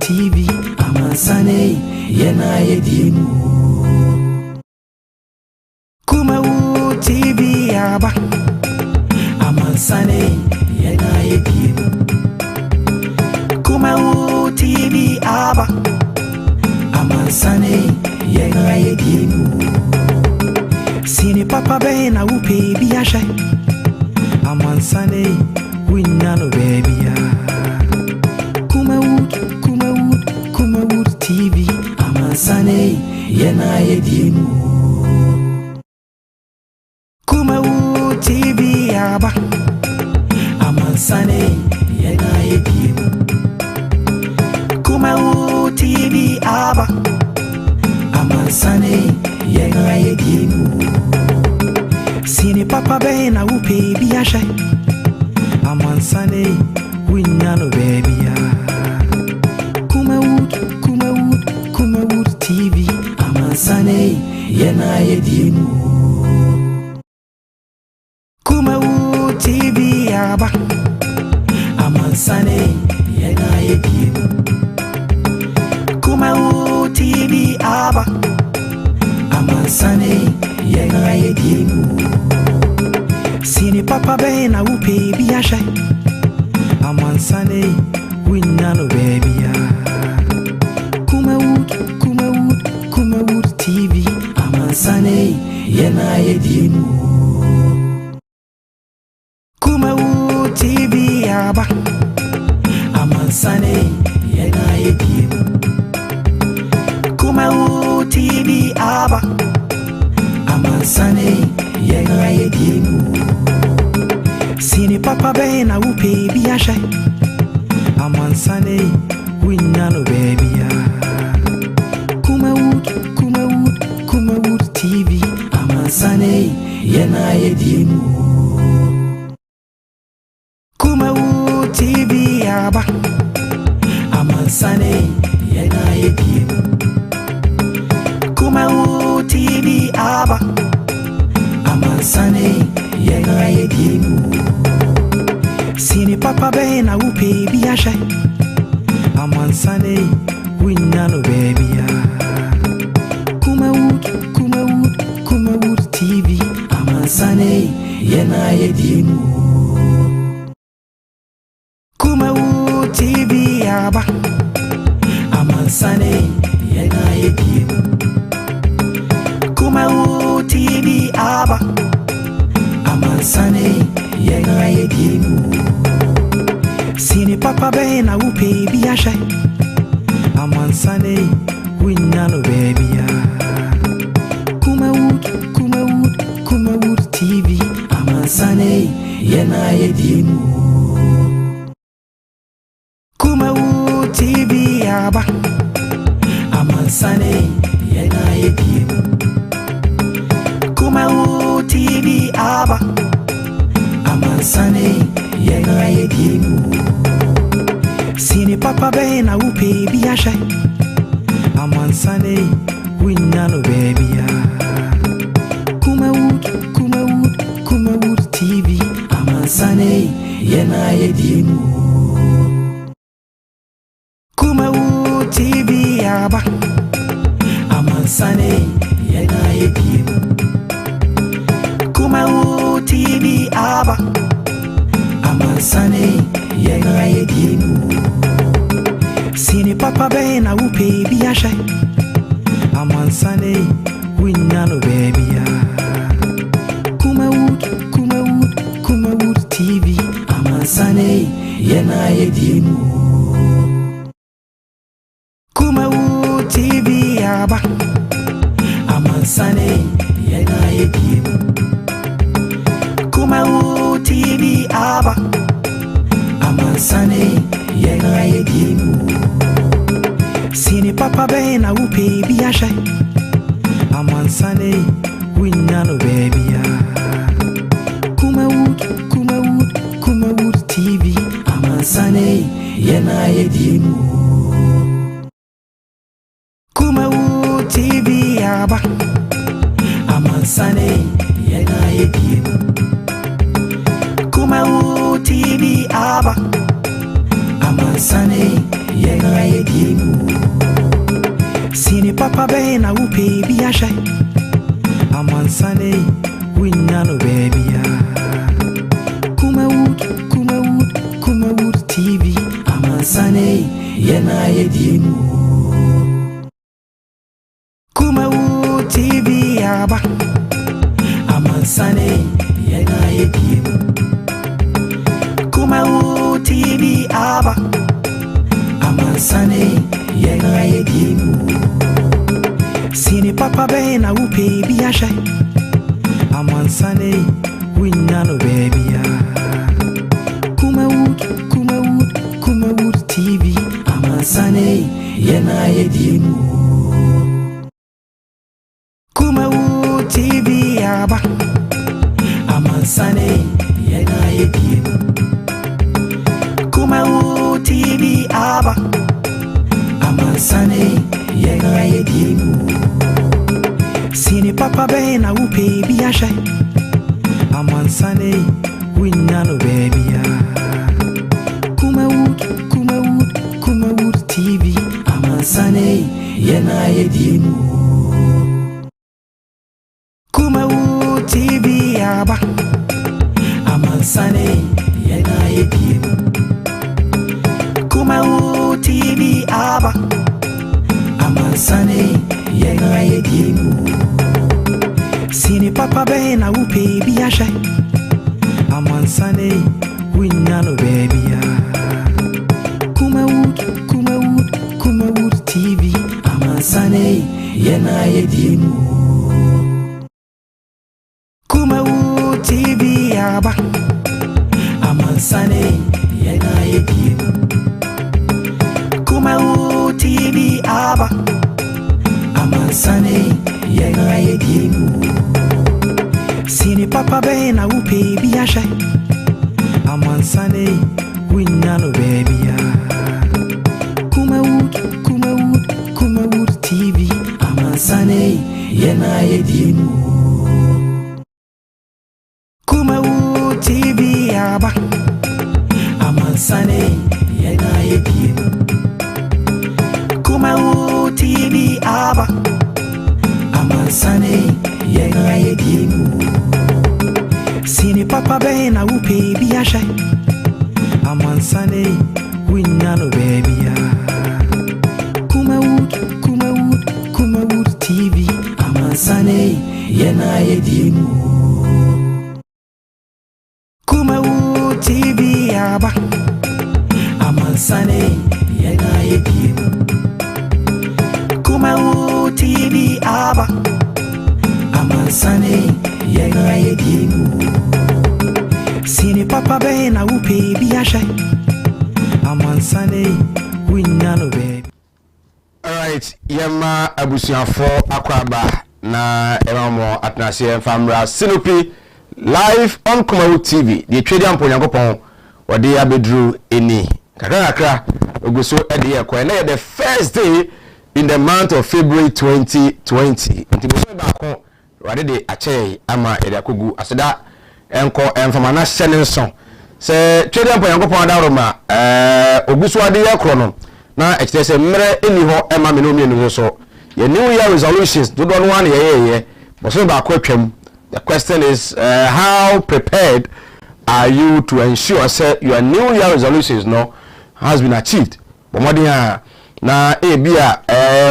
TV, Amansane, Yena Yedimu. Kumawood TV, Aba, Amansane, Yena Yedimu. Kumawood TV, Aba, Amansane, Yena Yedimu. Sini papa bena upe biasha, Amansane, winnano baby. Kumawood TV, Amansane, Yena Yedimu. Kumawood TV, Aba, Amansane, Yena Yedimu. Kumawood TV, Aba, Amansane, Yena Yedimu. Sini papa bena upe biasha, Amansane, winnano baby. Kumawood TV, Amansane, Yena Yedimu. Kumawood TV, Aba, Amansane, Yena Yedimu. Kumawood TV, Aba, Amansane, Yena Yedimu. Sini papa bena upe biasha, Amansane, winnano baby. Kumawood TV, Amansane, Yena Yedimu. Kumawood TV, Aba, Amansane, Yena Yedimu. Kumawood TV, Aba, Amansane, Yena Yedimu. Sini papa bena upe biasha, Amansane, winnano baby. Kumawood TV, Amansane, Yena Yedimu. Kumawood TV, Aba, Amansane, Yena Yedimu. Kumawood TV, Aba, Amansane, Yena Yedimu. Sini papa bena upe biasha, Amansane, winnano baby. Kumawood TV, Amansane, Yena Yedimu. Kumawood TV, Aba, Amansane, Yena Yedimu. Kumawood TV, Aba, Amansane, Yena Yedimu. Sini papa bena upe biasha, Amansane, winnano baby. Kumawood TV, Amansane, Yena Yedimu. Kumawood TV, Aba, Amansane, Yena Yedimu. Kumawood TV, Aba, Amansane, Yena Yedimu. Sini papa bena upe biasha, Amansane, winnano baby. Kumawood TV, Amansane, Yena Yedimu. Kumawood TV, Aba, Amansane, Yena Yedimu. Kumawood TV, Aba, Amansane, Yena Yedimu. Sini papa bena upe biasha, Amansane, winnano baby. Kumawood TV, Amansane, Yena Yedimu. Kumawood TV, Aba, Amansane, Yena Yedimu. Kumawood TV, Aba, Amansane, Yena Yedimu. Sini papa bena upe biasha, Amansane, winnano baby. Kumawood TV, Amansane, Yena Yedimu. Kumawood TV, Aba, Amansane, Yena Yedimu. Kumawood TV, Aba, Amansane, Yena Yedimu. papa be na upe bi ashe amansane winya no baby ya Kumawood TV amansane yena yedimu Kumawood TV aba amansane yena yedimu Kumawood TV aba amansane yena yedimu Sini papa be na upe bi ashe amansane winya no baby ya Kumawood TV amansane yena yedimu Kumawood TV aba amansane yena yedimu Kumawood TV aba amansane yena yedimu Sini papa be na upe bi ashe amansane winya no baby ya Kumawood TV amansane yena yedimu Kumawood TV aba amansane yena yedimu Kumawood TV aba amansane yena yedimu Sini papa be na upe bi ashe amansane winya no baby ya Kumawood TV amansane yena yedimu Kumawood TV aba amansane yena yedimu Kumawood TV aba amansane yena yedimu Sini papa be na upe bi ashe amansane winya no baby ya Kumawood TV amansane yena yedimu Kumawood TV aba amansane yena yedimu Kumawood TV aba amansane yena yedimu Sini papa be na upe bi ashe amansane winya no baby ya Kumawood TV amansane yena yedimu Kumawood TV aba amansane yena yedimu Kumawood TV aba amansane yena yedimu Sini papa be na upe bi ashe amansane winya no baby. Alright, yema abusiafo akwaba na emamo atnase famra Sinopi live on Kumawood TV. The twedi ampo Nyankopon wode abedru eni. Kakra oguso ede ye kwa na the first day in the month of February 2020. Ntibuso ba ko wade de ache ama ede akogu aseda enko enfamana shenenson. Se twedi ampo Nyankopon adaroma oguso ade ye kro no na ekitese mre eni ho ema me no mienu so ye new year resolutions do don one ye but so ba ko atwam. The question is how prepared are you to ensure say your new year resolutions no has been achieved. Bomodin na bia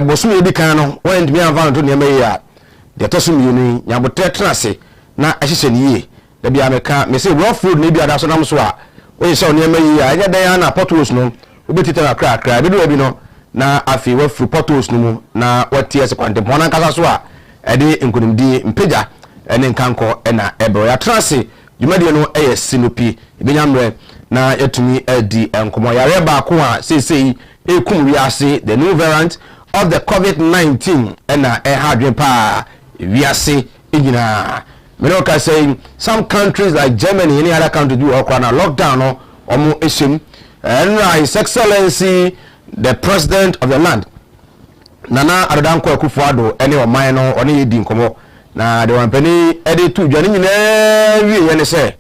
bosumi edi kan no when me anfa to ne meya de tosum yuni nyabotre trase na ehihye ne yie da bia meka me say raw food ne bia da so nam so a we say ne meya anya dan na potholes no obetita na kra bi do bi no na afi wa fu potholes no mu na watie se kwante pona nkasa so a ede nkunimdi mpeja ene nkanko ena ebro ya trase jumadi no Sinopi ebenyamre na yatumi adi enkomo yare ba ko a sei ekum wiase the new variant of the COVID-19 ena hadwen pa wiase ejina Menoka saying some countries like Germany, any other country do or lockdown or omo eshem and His Excellency the President of the land Nana Adanko Akufo-Addo any o man no oni edi nkomo na de wampani edi tu dwane nyina wie ye ne se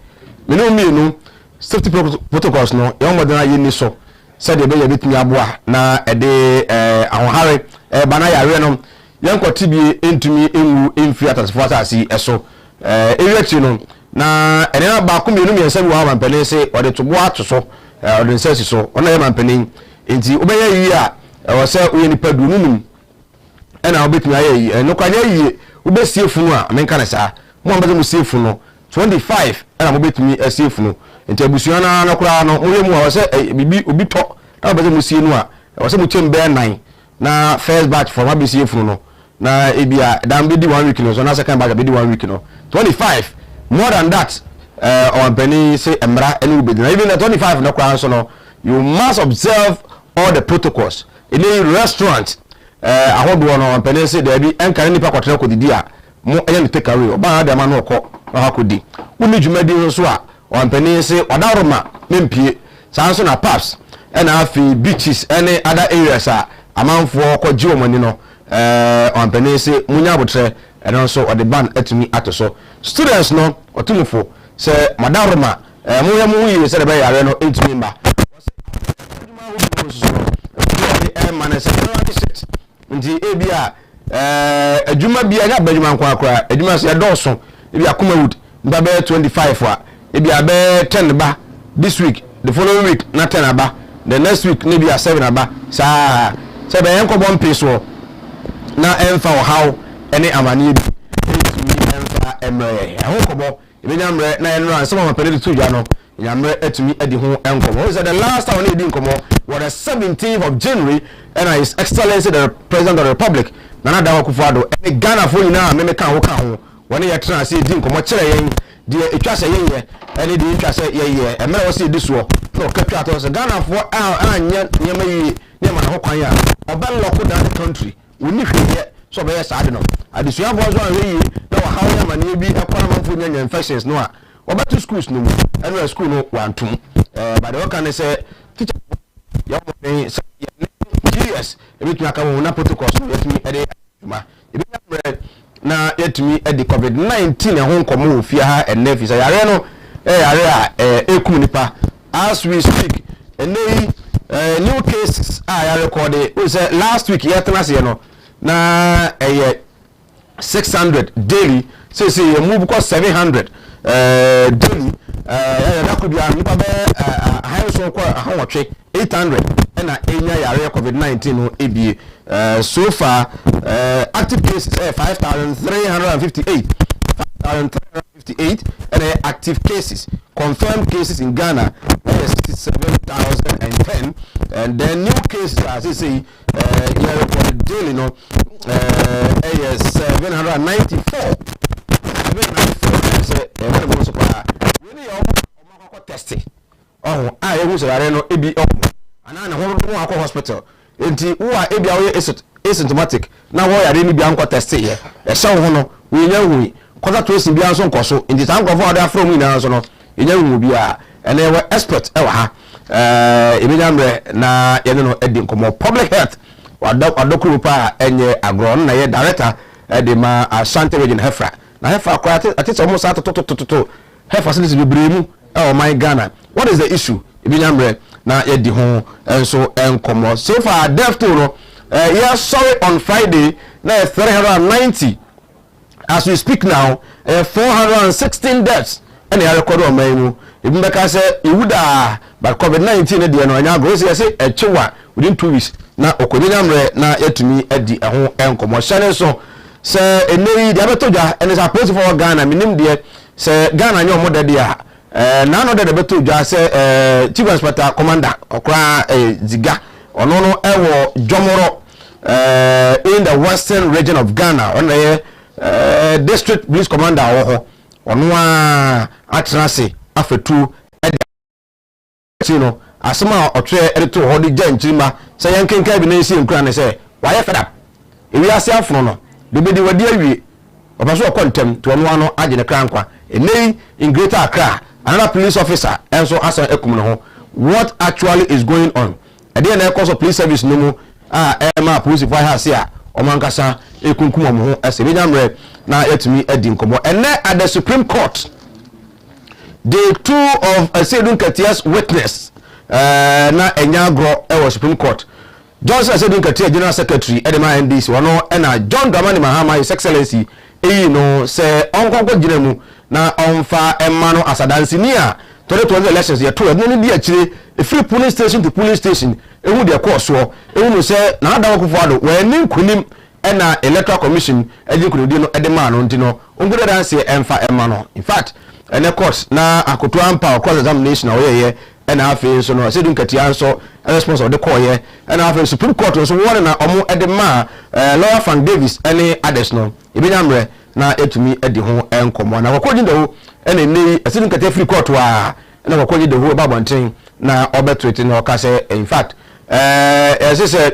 menu safety protocols no yon modern yini so said de be bitimi aboa na ede ahonhare bana yare no yanko tibie entumi enwu emfi atasefo asasi eso ewiachi no na ene ba ko mienu miensa bi wa mampene se ode tobo atoso ode nsasi so ona ye mampene enti obeya yi a wo se oye ni padu nunum ena obetumi aye yi no kwanya yi obesie funu a menka na sa mo ambaze mu sie funu 25 ena mo betumi asie funu enti abusuan na kura no mo ye mu a wo se bibi obi to na ambaze mu sie no a wo se mu chembe 9 na first batch from abesie funu no na ebia dan be di 1 week no so na second batch be di 1 week no 25 more than that on penny say emra any be even at 25 no kwan so no you must observe all the protocols in a restaurant ahodo no on penny say there be enkan nipa kwatere ko didi a mo enya take away oba da ma no ko ha ko di uni dwumadi so a on penny say odaroma mempie sanso na paps and afi beaches any other areas a amanfo ko ji omani no on penny say munya abotre and also or the ban etumi atoso students no otumufo say madaroma moya mu yi say be yare no etumi mba ndi ebia adwuma bia ga badwuma nkwa adwuma so yadoso ebia Kumawood mba be 25 a ebia be 10 ba this week the following week na 10 aba the next week maybe 7 aba sa say be enko bon peso na emfa how any amani bi emfa emre ahokobo ebenyamre na enro an some mapere to dwa no nyamre atumi adi ho enkomo is the last time we edi enkomo was the 17th of January and His Excellency the President of the Republic Nana Dawa Akufo-Addo any Ghana for nyina me ka ho woni ye tena se edi enkomo kire yen de etwa se yeye ene de etwa se yeye emre wo se edi so no katwa to se Ghana for anya nyama yi nyama na ho kwan ya oban lock down the country woni hweye so be saade no adisua bozo anwe na wa hawo ya mane bi akwara manfo nya infections no a obeto schools no anyway school no wantum by the work and say teacher ya mo GS ebitu aka wo na protocols no yetumi ede ma ebi na yetumi ede COVID-19 ho nkomo ofia ha enefi say yare no yare a ekum nipa as we speak enei new cases are recorded last week yetana se no na 600 daily say you move because 700 daily that could be nipa be high so kwa hawotwe 800 na enya yare COVID-19 no ebie so far active cases 5358 and active cases confirmed cases in Ghana 67,010 and then new cases as you see here reported daily no 794 testing oh I who say no ebi ana ho akọ hospital enti wo a ebi awo asymptomatic na wo yare ni bia nkọ test ye e se ho no we nya hu kwata to esi bia nso nkoso enti tan nkofo ade afro mu na nso no nya hu bia ene we expert e wa ha ebi nya mre na ye no edi nkomo public health wadokuru pa enye agron na ye director de ma Ashanti region Hefra na Hefra kwa ati so mo sa to health facilities be bremu oh my Ghana what is the issue ebi nya mre na yedi ho enso enkomo so far death toll no yeah sorry on Friday na 390 as we speak now 416 deaths and they record on my even because say iwuda but COVID-19 dey no anya go say echewa within 2 weeks na okonyamre na yetumi edi ho enkomo share so say enei dey abetodwa and is supposed for Ghana minim dey say Ghana nyo model dey na no dey betodwa say chief inspector commander okra ziga ono no ewo Jomoro in the western region of Ghana on the district police commander ono atrase afetu no asema otwe ereto hodi janchima say yankenka bi na esi nkura ne say why fed up ewi ase afno no de bedi wadi awie obaso kontem to ono ano age ne krankwa enei in Greater Accra another police officer enso asa ekum no ho what actually is going on at the end of the police service no mu ma police for ha se a omankasa ekunkum omo ho ase benyamre na yetumi edi nkomo ene at the Supreme Court day 2 of Asedun Katias witness na enyagro e Supreme Court Johnson said Nkatia General Secretary Edema NDC wano ena John Dramani Mahama His Excellency no say onkonko jinemu na onfa emano asadansi nia 2020 elections ya to no di akire free police station to police station ehu de course so ehu no say na ada wakofo ado we ni nkunim ena electoral commission eji kunudi no edema no ntino ongude danse emfa emano in fact ene court na akoto ampa course examination na oyeye ena afi so no said Nkatia nso response of the call here and after Supreme Court so one na omo edema lawyer Frank Davis any others no ebinyamre na etumi edi ho enkomo na kwakoji de ho ene nei asinu Nkatia free court wa na kwakoji de ho babonten na obetwete na okase in fact say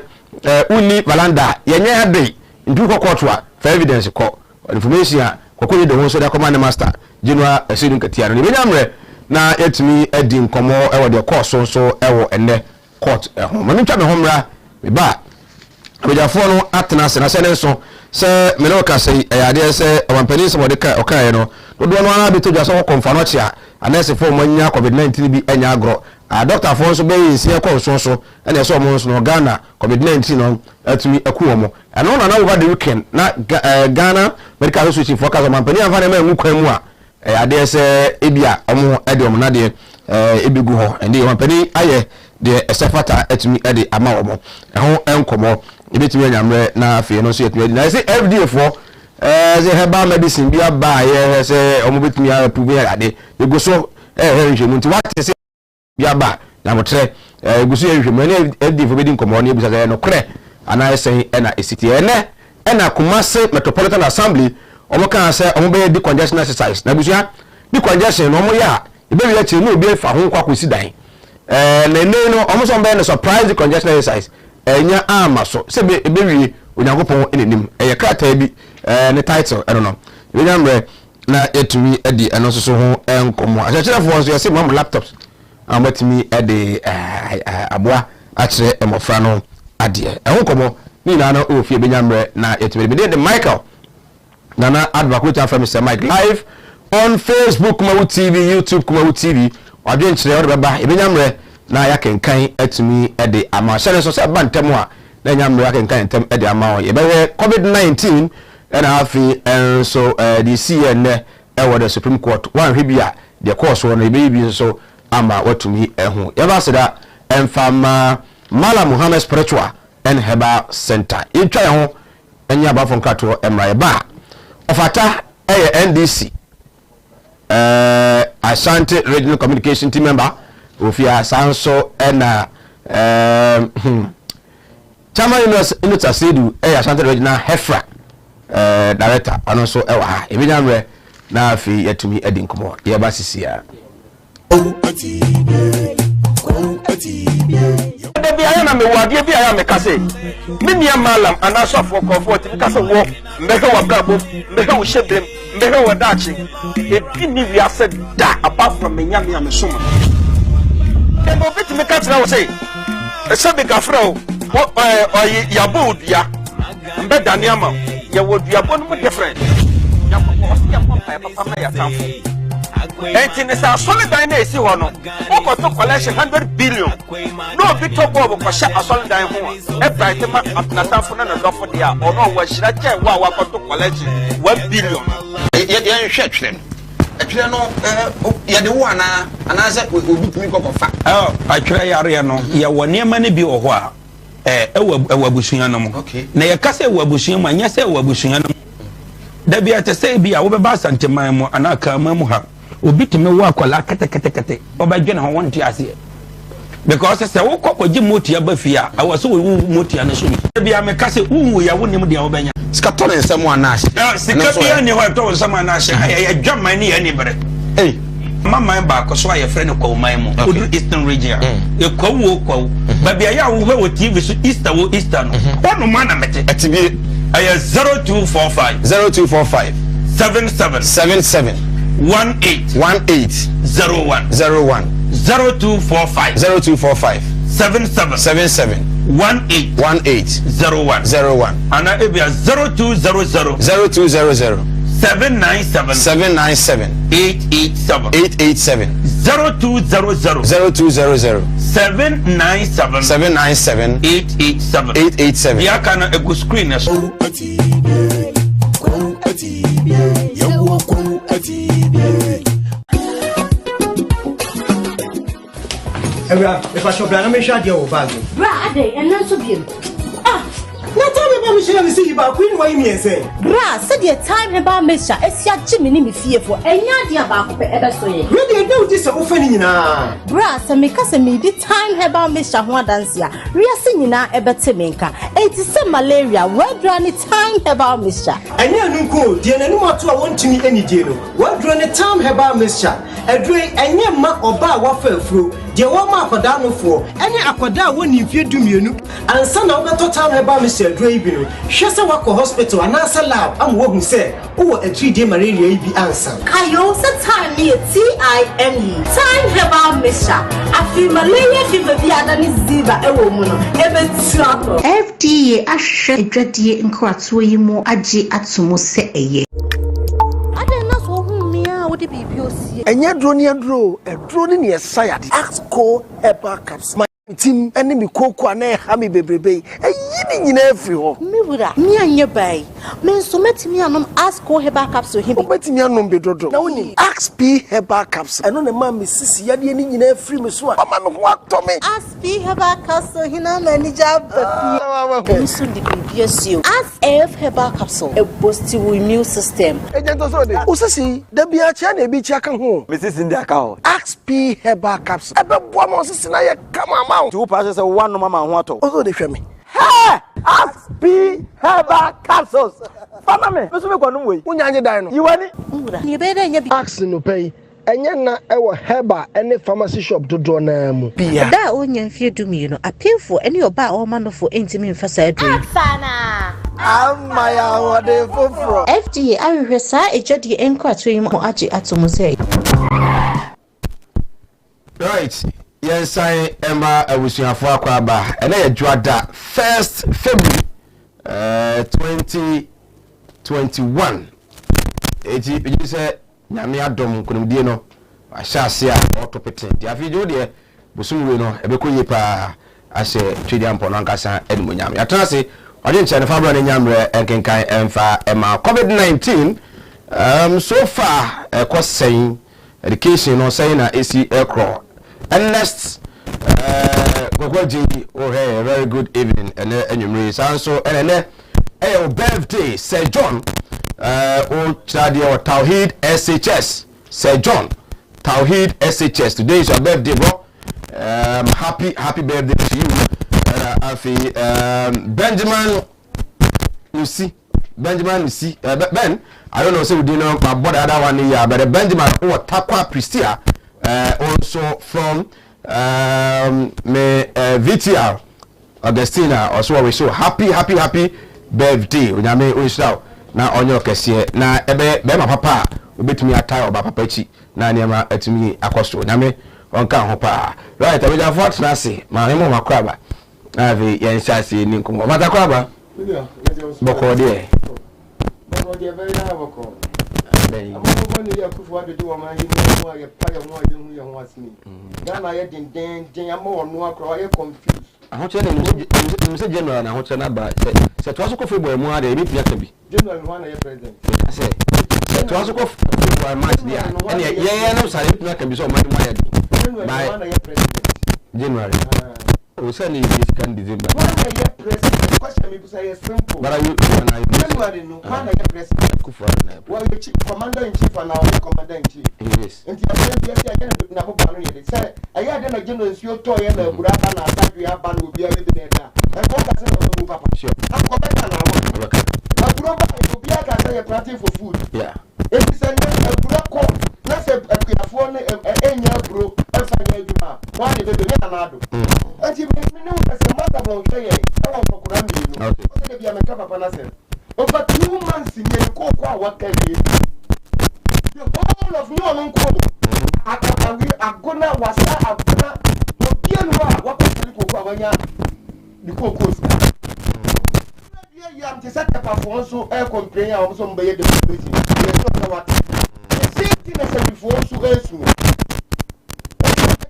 uni Valanda yenye ade ndu court wa for evidence ko information kwakoji de ho so da command master general asinu Nkatia no ebinyamre na etumi edi nkomo ewo de course so ewo ene court manu twa me homra me ba abejafo no atena se na se ne so se me no ka se ayade se wampani se modeka okaye no dodo no ana beto dwa so konfa no chia anese fo manya covid-19 bi anya agro doctor fo so be yin ko so ene so mo so no Ghana covid-19 no atumi akuo mo eno na over the weekend na Ghana medical association for ka wampani anfa na ma nwu kwan mu a ayade se ebia omo ede omo na de ebigu ho ende wampani aye de esefata etumi ede ama wo mo ho enkomo ebetumi anyamre na afie no so etumi na say FDA for say herbal medicine bia ba ye say omo betumi approve ade egoso hwehwemu nti what say bia ba na motre egoso hwehwemu na FDA for bedi nkomo na ebisa say no kre ana say na esiti ena Kumasi Metropolitan Assembly omo kan say omo be di congestion exercise na busia di congestion no omo ya ebe wi achi no obi fa ho kwa kwesi dan no almost on be surprise the congestion exercise enya ama so se be wi onyankopon enenim krata bi ne title I don't know we na etumi edi eno so ho enkomo achachira fo so yesi mam laptops amatimi edi aboa achire emofra no ade enkomo ni na na ofie benyamre na etumi be the Michael nana advocate from Mr. Mike live on Facebook Kumawood TV, YouTube Kumawood TV. Wadwen chire ode baba ebenyamre na yakenkan atumi ede ama hyere so se bantem a na nyamre yakenkan entem ede ama o yebewe covid-19 na afi so the CN ewo the Supreme Court wan hwebia the course won ebeyi so ama watumi ehu yeba seda emfama Mala Muhammad Spiritual and Herbal Center intwa ho enya ba fon kato emra yeba ofata NDC Ashanti Regional Communication Team member Ofia Sanso ena Chama Inuta Sedu Ashanti Regional Hefra Director anonso ewa ha ebinyamre na afi yatumi edi nkomo ye ba sisia Debi ayana me wade bi ayana me kase minia malam anaso for comfort kase wo mbeke wa brabo mbeke wo shebrem mbeke wo dachi ebi ni wi ase da apart from me nyame amesoma ebo bit me ka tira wo say ese be gafra o ya bodua mbe daniama ya wodua bo no different ya papa ma ya tamfo enti sa solid dine esi ho no o to collection 100 billion no bi to go ko sha solid dine ho e price ma atnata fo na dofo dia o no wa shira che wa ko to collection 1 billion ye hwetwere atwere no ye de wo ana se obi tumi ko fa atwere yare no ye wone ma ne bi o ho a ewabusuya no mo na ye kase ewabusuya ma nya se ewabusuya no da bia te se bia wo be ba santeman mo anaka mamu ha obi teme wo akola kete obadwene ho wonte ase because se wo kokoji motia ba fia awo so wo motia na so bia me kase unwu ya wonim dia wo benya sika to nsem anaase sika bia ni ho to nsem anaase ya dwaman ni ya ni bere mama ba ko so aye friend ko man mo odu eastern region e ko wo ba bia ya wo TV so easter no ono man na mete atibie aye 0245 77 18 01 0245 77 18 01 ana ebia 0200 797 797 887 887 0200 0200 797 797 887 887. Ya kana egu screen so. If I shop, I'm sure you're bag. Bra, and then so bien. Not all about Michelle, see about Queen Wayne, say. Bra, said your time about Misha, as your Jimmy me fearful, and Yadia about ever so. Really, no, this offending now. Bra, some make us a me time about Misha one dance ya. We are singing now about Timinka. It is some malaria, where drawn it time about Misha. And you know, dear, no more to want to meet any deal. What drawn a time about Misha? A drink and your ma or bar waffle through. The woman for down for any aquada when you fear do you and son of the time about Mr. Drabino. She's a walk hospital and answer lab. I'm walking say, oh, a 3-day malaria be answer. I also time me a TIME. Time about Misha. I feel malaria fever via than is Ziva, a woman, ever slap. FDA ashe edwadie nkwatso yi mu age atomo se eye. Enya drone ya drone ni esayade Axco herbal caps my team ene mi koko na ha mi bebrebe eyi ni nyina afri ho Me wura me anye bai me so metimi anom Axco herbal caps so him betimi anom bedodo na woni XP herbal caps eno na ma me sisi yade ni nyina afri me so a ma me ho ato me XP herbal caps so hina manager bafi so di bibia sio XF herbal capsule e boost your immune system ejento so de usisi da bia chia na ebi chia kan ho me sisi ndi aka ho XP herbal caps ebe bo ma sisi na ye kama to pass say one mama ho ato also dey hwe me hey XP herbal capsules fama me so me kwanu we unya anye dan no yiwani ni be da nya bi ax no pay enye na ewo herbal ene pharmacy shop dodo na mu bia da onya mfie dumi no apefo ene oba o manofo entimi mfasa adru sana amaya wode foforo FDA ahwehwesa ejodi enkwato yi mo age atomo sei Right. Yes, I am a Wisuafo Akwaba, and I Juada 1st February 2021. You say, Namia Dom Kundiano, I shall see a autopet. The video there, Busumuno, Ebekuipa, as a Tridian Ponancasa, Edmunyam. Yatasi, I didn't send a Fabra and Yamre and Kenkai and COVID-19. So far, a course saying education or saying a AC aircraft. And next, very good evening, and you may also and birthday, Sir John, old Chadia or Tawhid SHS, Sir John, Tawhid SHS. Today is your birthday, bro. Happy birthday to you, Benjamin. You see, Ben. I don't know, so we do know my brother other one here, but Benjamin or Takwa Pristia. Also from VTR Augustina also we so happy birthday onyame onshiraw na onyo kese na ebe be ma papa obetumi atai oba papa chi na niam atumi akoso onyame onka ho pa right we just fort na se ma me mo makraba na ve yen sase ni nkomo mata kraba boko de very boko I'm going to do what to do. I'm going to pay more than you want me. Then I had I'm more confused. I want to say general and I want to know about it. Was a coffee boy more than maybe General, one of your president. I say, it was a coffee boy much there. And yeah, no, I can be so much more. General. We send you this can December. One of your president. Question me because I simple. But I will January, no, one of your president. Well, the chief commander in chief and our commander in chief. Yes. And the other say, I had a general your toy and a Buraka and a we have band will be everything there. And what I said, Papa, sure. I'm commander now. A Buraka will be a planting for food. Yeah. It is a Buraka, let's say a phone, a bro, and Sanya. Why did they do another? And you know, as a matter of saying, I want to Kurami. Okay, be a makeup upon us. Over 2 months in the cocoa, what can you? The whole of New Uncle. I'm gonna was what the cocoa. You have to set up a phone so air complain. I was on by the safety na before so esu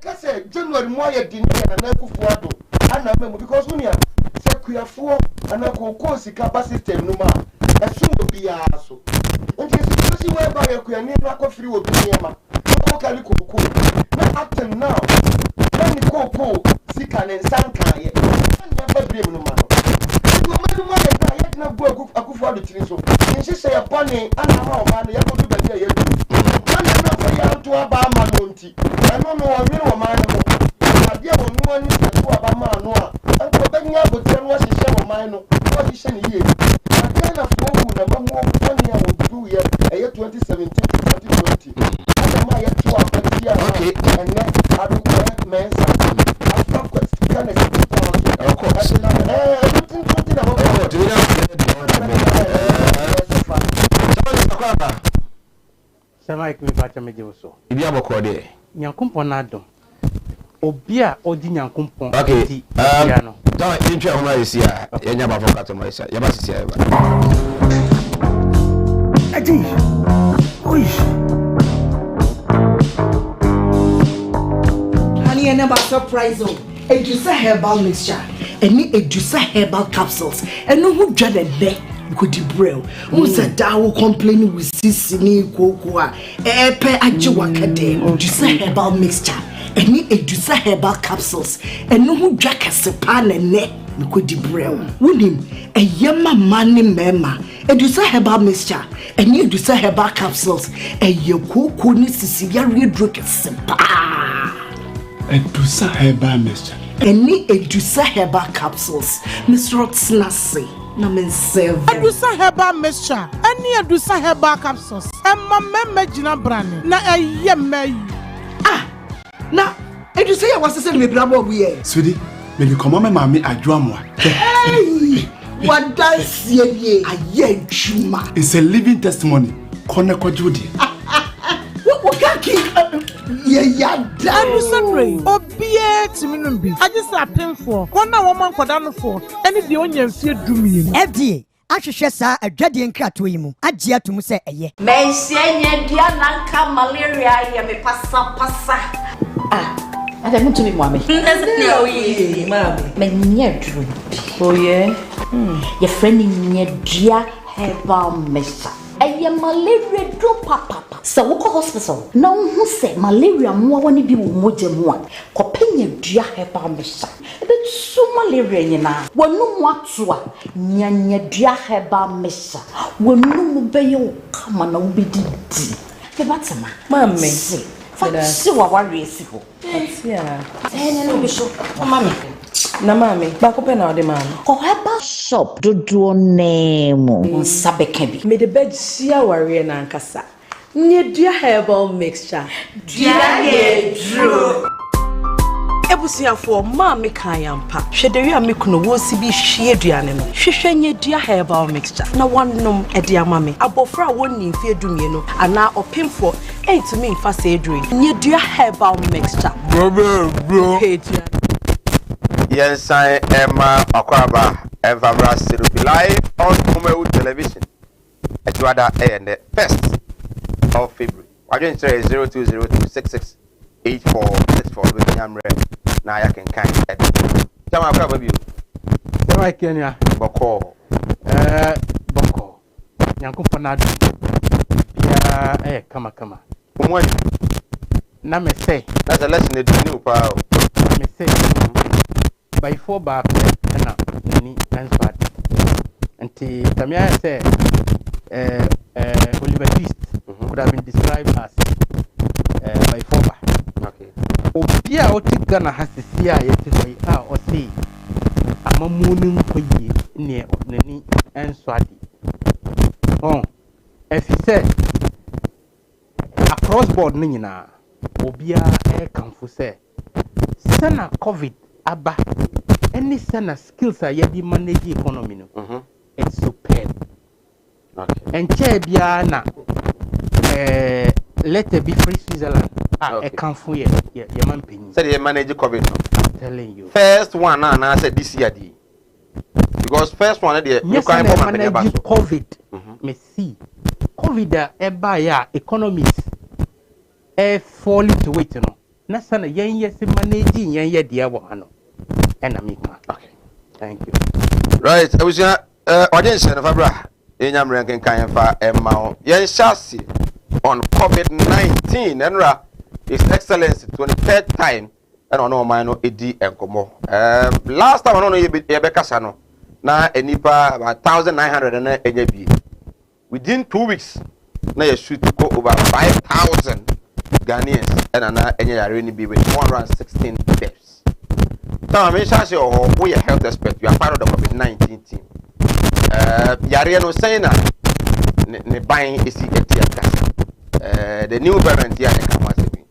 kase January mo ya dinne na Kufuado ana memo because unia sekuyafo ana ko sika system no ma esu obiya so nti si we ba ya kuyani na ko free obi niema ko kali koko na up till now na ni koko sika ne nsanka ye na ba brem no ma no ma ya na go Kufuado tiri so nshi se ya bone ana ma o ma no ya ko do ba ya na fa ya to aba ma no nti eno no o nwere o ma no abia wo nu ani se to aba ma no a anko benya botre no hihye o ma no o hihye ne yie abia na fo wu na ma mo oni a wo du ye 2017 to 2020 ana ma ya to aba tia okay enne adu ko mensa after quest kana se to of course everything na mo to Mike me facha meje so. Ibi aboko de. Nyankumpon na adom. Obi a odi nyankumpon ti ya no. Don intwe homa yesi a yenya ba foka to maisa. Ya ba sisi ya ba. Adi. Oi. Honey, I never surprise you. Edusa herbal mixture. Any Edusa herbal capsules. And no who dread a could you brew? Who's a dow complaining with Sissini Cocoa? Epe Ajiwakade, Edusa herbal mixture. Any Edusa herbal capsules. And no who jack a sepan and neck. Could you brew? William, a yama money mema. Edusa herbal mixture. And you Edusa herbal capsules. And your cocoa Sicilia redrick a sepa. Edusa herbal mixture. Any Edusa herbal capsules. Miss Rotsnasi. Edusa herbal mixture. Any Edusa herbal capsules. Emma memejina brand. Na eyeme. Ah. Na Edusa ya wasese me brabo buye. Sudi, me bi komo me mama adwoamo. Hey! What dance ye aye chuma. It's a living testimony. Kone kwajudi. What kaki ya Edusa pray. Obie timinumbi. I just append for. Kona woman kwadano for. Any the onion fear do me. FDA. Ahwehwe saa adwade nkrato yi mu agye atum se eye mensienye dia nanka malaria ya me pasa ada mutu mi muame ndesne oyi mami menye dru oye your friend nye dia herbal mixture eye malaria dro papa so wo hospital na hu se malaria mo woni bi wo moje mu a kopenya dua herbal mixture so malaria nyina wonu mu ato a nyanya dua herbal mixture wonu mu beye kama na wo bedi be batama mami si wa wari esi ho yeah no bi so mami na mami ba ko pe na ode mami ko herbal shop dodo name nsabeka bi me de begia wari na nkasa nye dua herbal mixture dua ye dro ebusiafo mami kan yampa hwederi a mekuno wo si bi hwie aduane no hwehwe nye dua herbal mixture na wanom ede amame abofra wonni mfie dumie no ana opemfo entumi mfa se edure nye dua herbal mixture bro Yensan Emma Akwaba Evamra Sirupi live on Kumawood television. Etuada and the 1st of February. Again, 0202668464 with Yamre. Now I can kind of tell my cover view. So I can ya Boko. Boko. Yankumpanado. Ya kama. What? Na me say. That's a lesson they do new power. Me say. By 4 bar na ni answered. Until Tamia say Oliver Twist could have been described as by 4 bar. Okay. Obia otigana hasisia yete hoyi a o say amamunim koyi ne nani answered. Oh, if he said across board ni nyina obia kanfo say sana COVID aba any sana skills are yedi manage economy no it's superb. Okay. And chair bia na let it be free Switzerland e kanfo ye man penny say they manage COVID no. I'm telling you First one na say this year di because first one dey you can manage COVID me see COVID eba ya economies falling to wait no na sana yen yes managing yen ye dia wo hano ena mika. Okay, thank you. Right, I was audience and Fabra in American kind of Emma yen chassis on COVID-19 and His Excellency 23rd time and on mine edi enkomo. Last time I know Yebeka Sano na enipa about 1,900 and enyebi. Within 2 weeks, na you shoot to go over 5,000 Ghanaians and ana enye be with 116 deaths. Now I mention you we a health expert. You are part of the COVID-19 team. Yare no saying na ne buying is the new variant here in Kamasibi.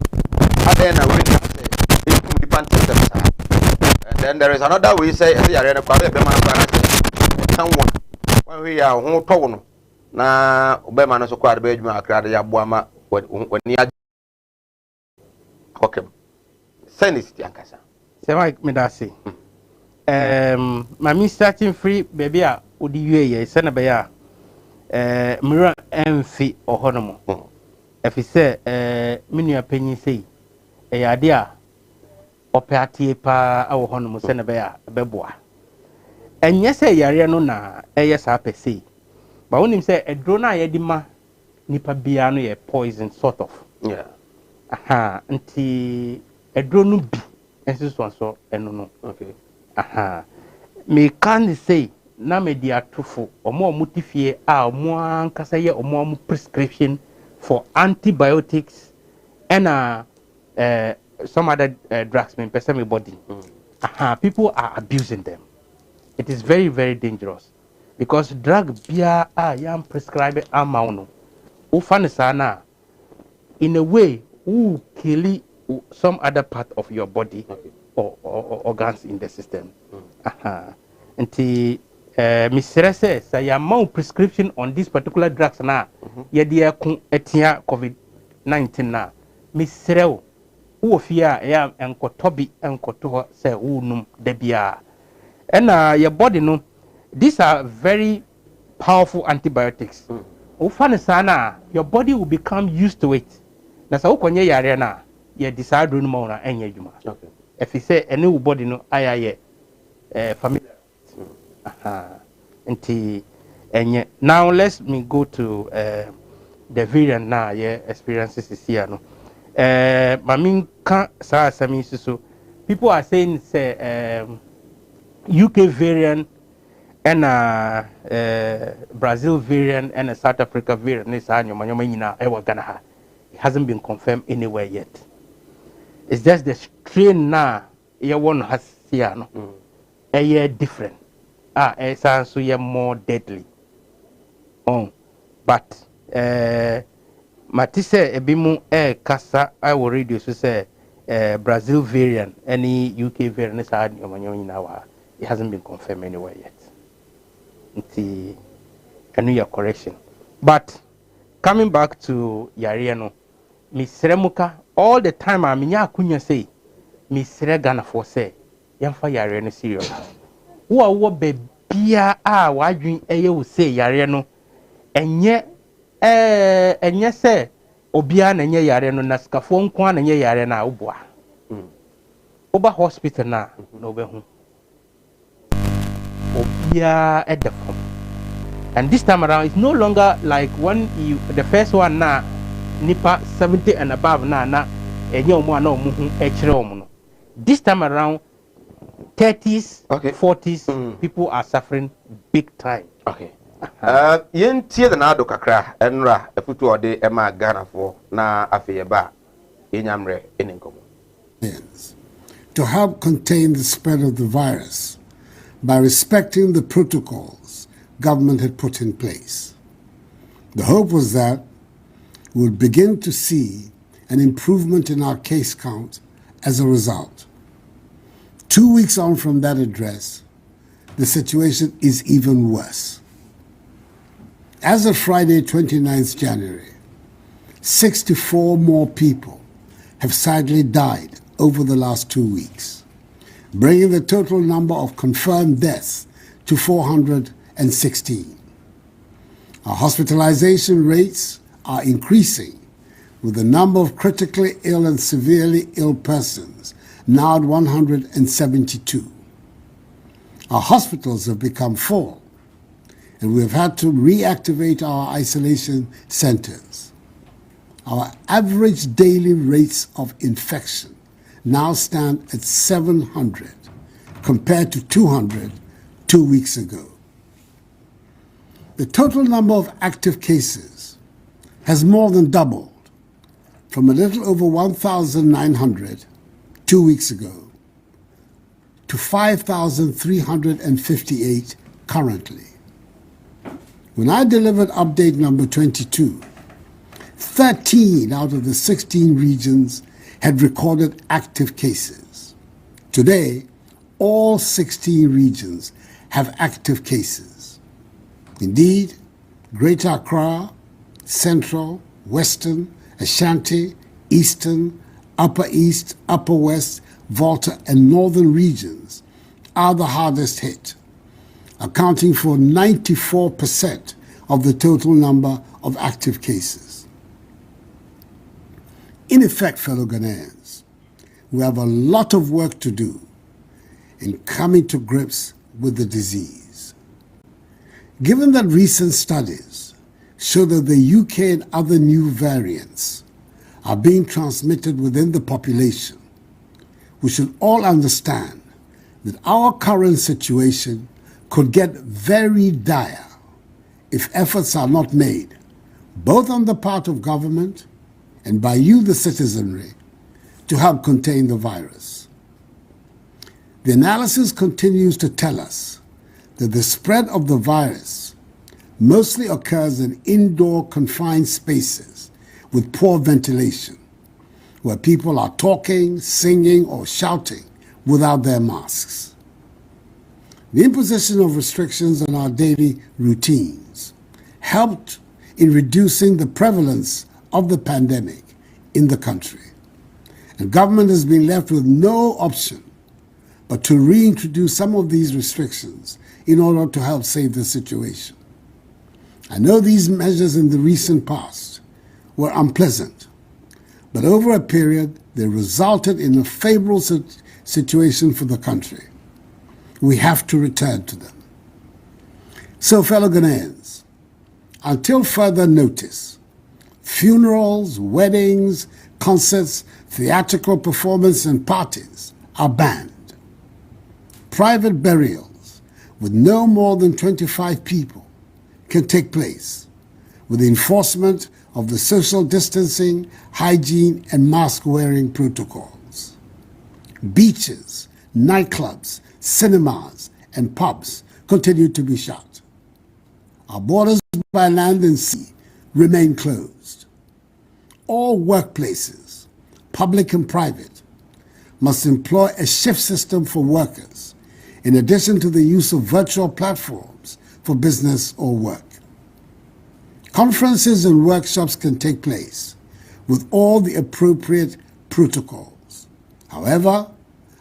And then there is another way say yare no kware be man someone when we are who town na be man so kware be adwuma akra ya boama when ya okay send it yankasa say Mike me that say mami starting free baby a odi wie say na be ya mira emfi ohonomo efi say menua panyin sei ade a opeatie pa awo honomo say na be ya beboa enye say yare no na eye sa pese ba wonim say edro na ye di ma nipa bia no ye poison sort of aha nti edro no bi enso so eno no okay aha me can say na me di atufo omo mutifie a omo ankasa ye omo prescription for antibiotics and some other drugs me person me body aha people are abusing them. It is very, very dangerous because drug bia yam prescribe amount ufanisana in a way who kill some other part of your body or organs in the system. Nti Mr. says say amount prescription on this particular drugs na yedia kun etia COVID-19 na Mr. Who fear ya enkotobi enkoto say unum debia. And your body, no, these are very powerful antibiotics. Ufanisana, your body will become used to it. That's how konye yare na ye decide run more na enye juma. Okay. If you say any body no ayaye familiar. Enye. Now let me go to the variant na ye experiences is here no. Mamin kan sa sami so people are saying say UK variant and Brazil variant and a South Africa variant. It hasn't been confirmed anywhere yet. It's just the strain now. One has here no. A year different. It's also more deadly. But Matisse ebimu kasa I will read you so say Brazil variant any UK variant is hard it hasn't been confirmed anywhere yet. It's a new correction. But coming back to Yariano, Miss Remuka, all the time I mean kunya say, Miss Regana for say, Yamfa Yariano serious. Who are what baby why drink a say Yariano, and yet say Obian and ye Yariano Nascafon Kwan and ye Yariana Ubwa. Oba hospital na no be home. Obia at the phone. And this time around, it's no longer like when the first one na nipa 70 and above na enyo mo na omuhu echire omo. This time around, 30s, 40s, people are suffering big time. Okay. Yen tie the na do kakra enra efutu ode ema Ghana for na afeyeba enyamre enenkomo. To help contain the spread of the virus by respecting the protocols government had put in place. The hope was that we would begin to see an improvement in our case count as a result. 2 weeks on from that address, the situation is even worse. As of Friday, 29th January, 64 more people have sadly died over the last 2 weeks, bringing the total number of confirmed deaths to 416. Our hospitalization rates are increasing, with the number of critically ill and severely ill persons now at 172. Our hospitals have become full, and we have had to reactivate our isolation centers. Our average daily rates of infection now stand at 700, compared to 200 2 weeks ago. The total number of active cases has more than doubled, from a little over 1,900 2 weeks ago to 5,358 currently. When I delivered update number 22, 13 out of the 16 regions had recorded active cases. Today, all 16 regions have active cases. Indeed, Greater Accra, Central, Western, Ashanti, Eastern, Upper East, Upper West, Volta, and Northern regions are the hardest hit, accounting for 94% of the total number of active cases. In effect, fellow Ghanaians, we have a lot of work to do in coming to grips with the disease. Given that recent studies show that the UK and other new variants are being transmitted within the population, we should all understand that our current situation could get very dire if efforts are not made, both on the part of government and by you, the citizenry, to help contain the virus. The analysis continues to tell us that the spread of the virus mostly occurs in indoor confined spaces with poor ventilation, where people are talking, singing, or shouting without their masks. The imposition of restrictions on our daily routines helped in reducing the prevalence of the pandemic in the country, and government has been left with no option but to reintroduce some of these restrictions in order to help save the situation. I know these measures in the recent past were unpleasant, but over a period they resulted in a favorable situation for the country. We have to return to them. So, fellow Ghanaians, until further notice, funerals, weddings, concerts, theatrical performances, and parties are banned. Private burials with no more than 25 people can take place with the enforcement of the social distancing, hygiene, and mask-wearing protocols. Beaches, nightclubs, cinemas, and pubs continue to be shut. Our borders by land and sea remain closed. All workplaces, public and private, must employ a shift system for workers, in addition to the use of virtual platforms for business or work. Conferences and workshops can take place with all the appropriate protocols. However,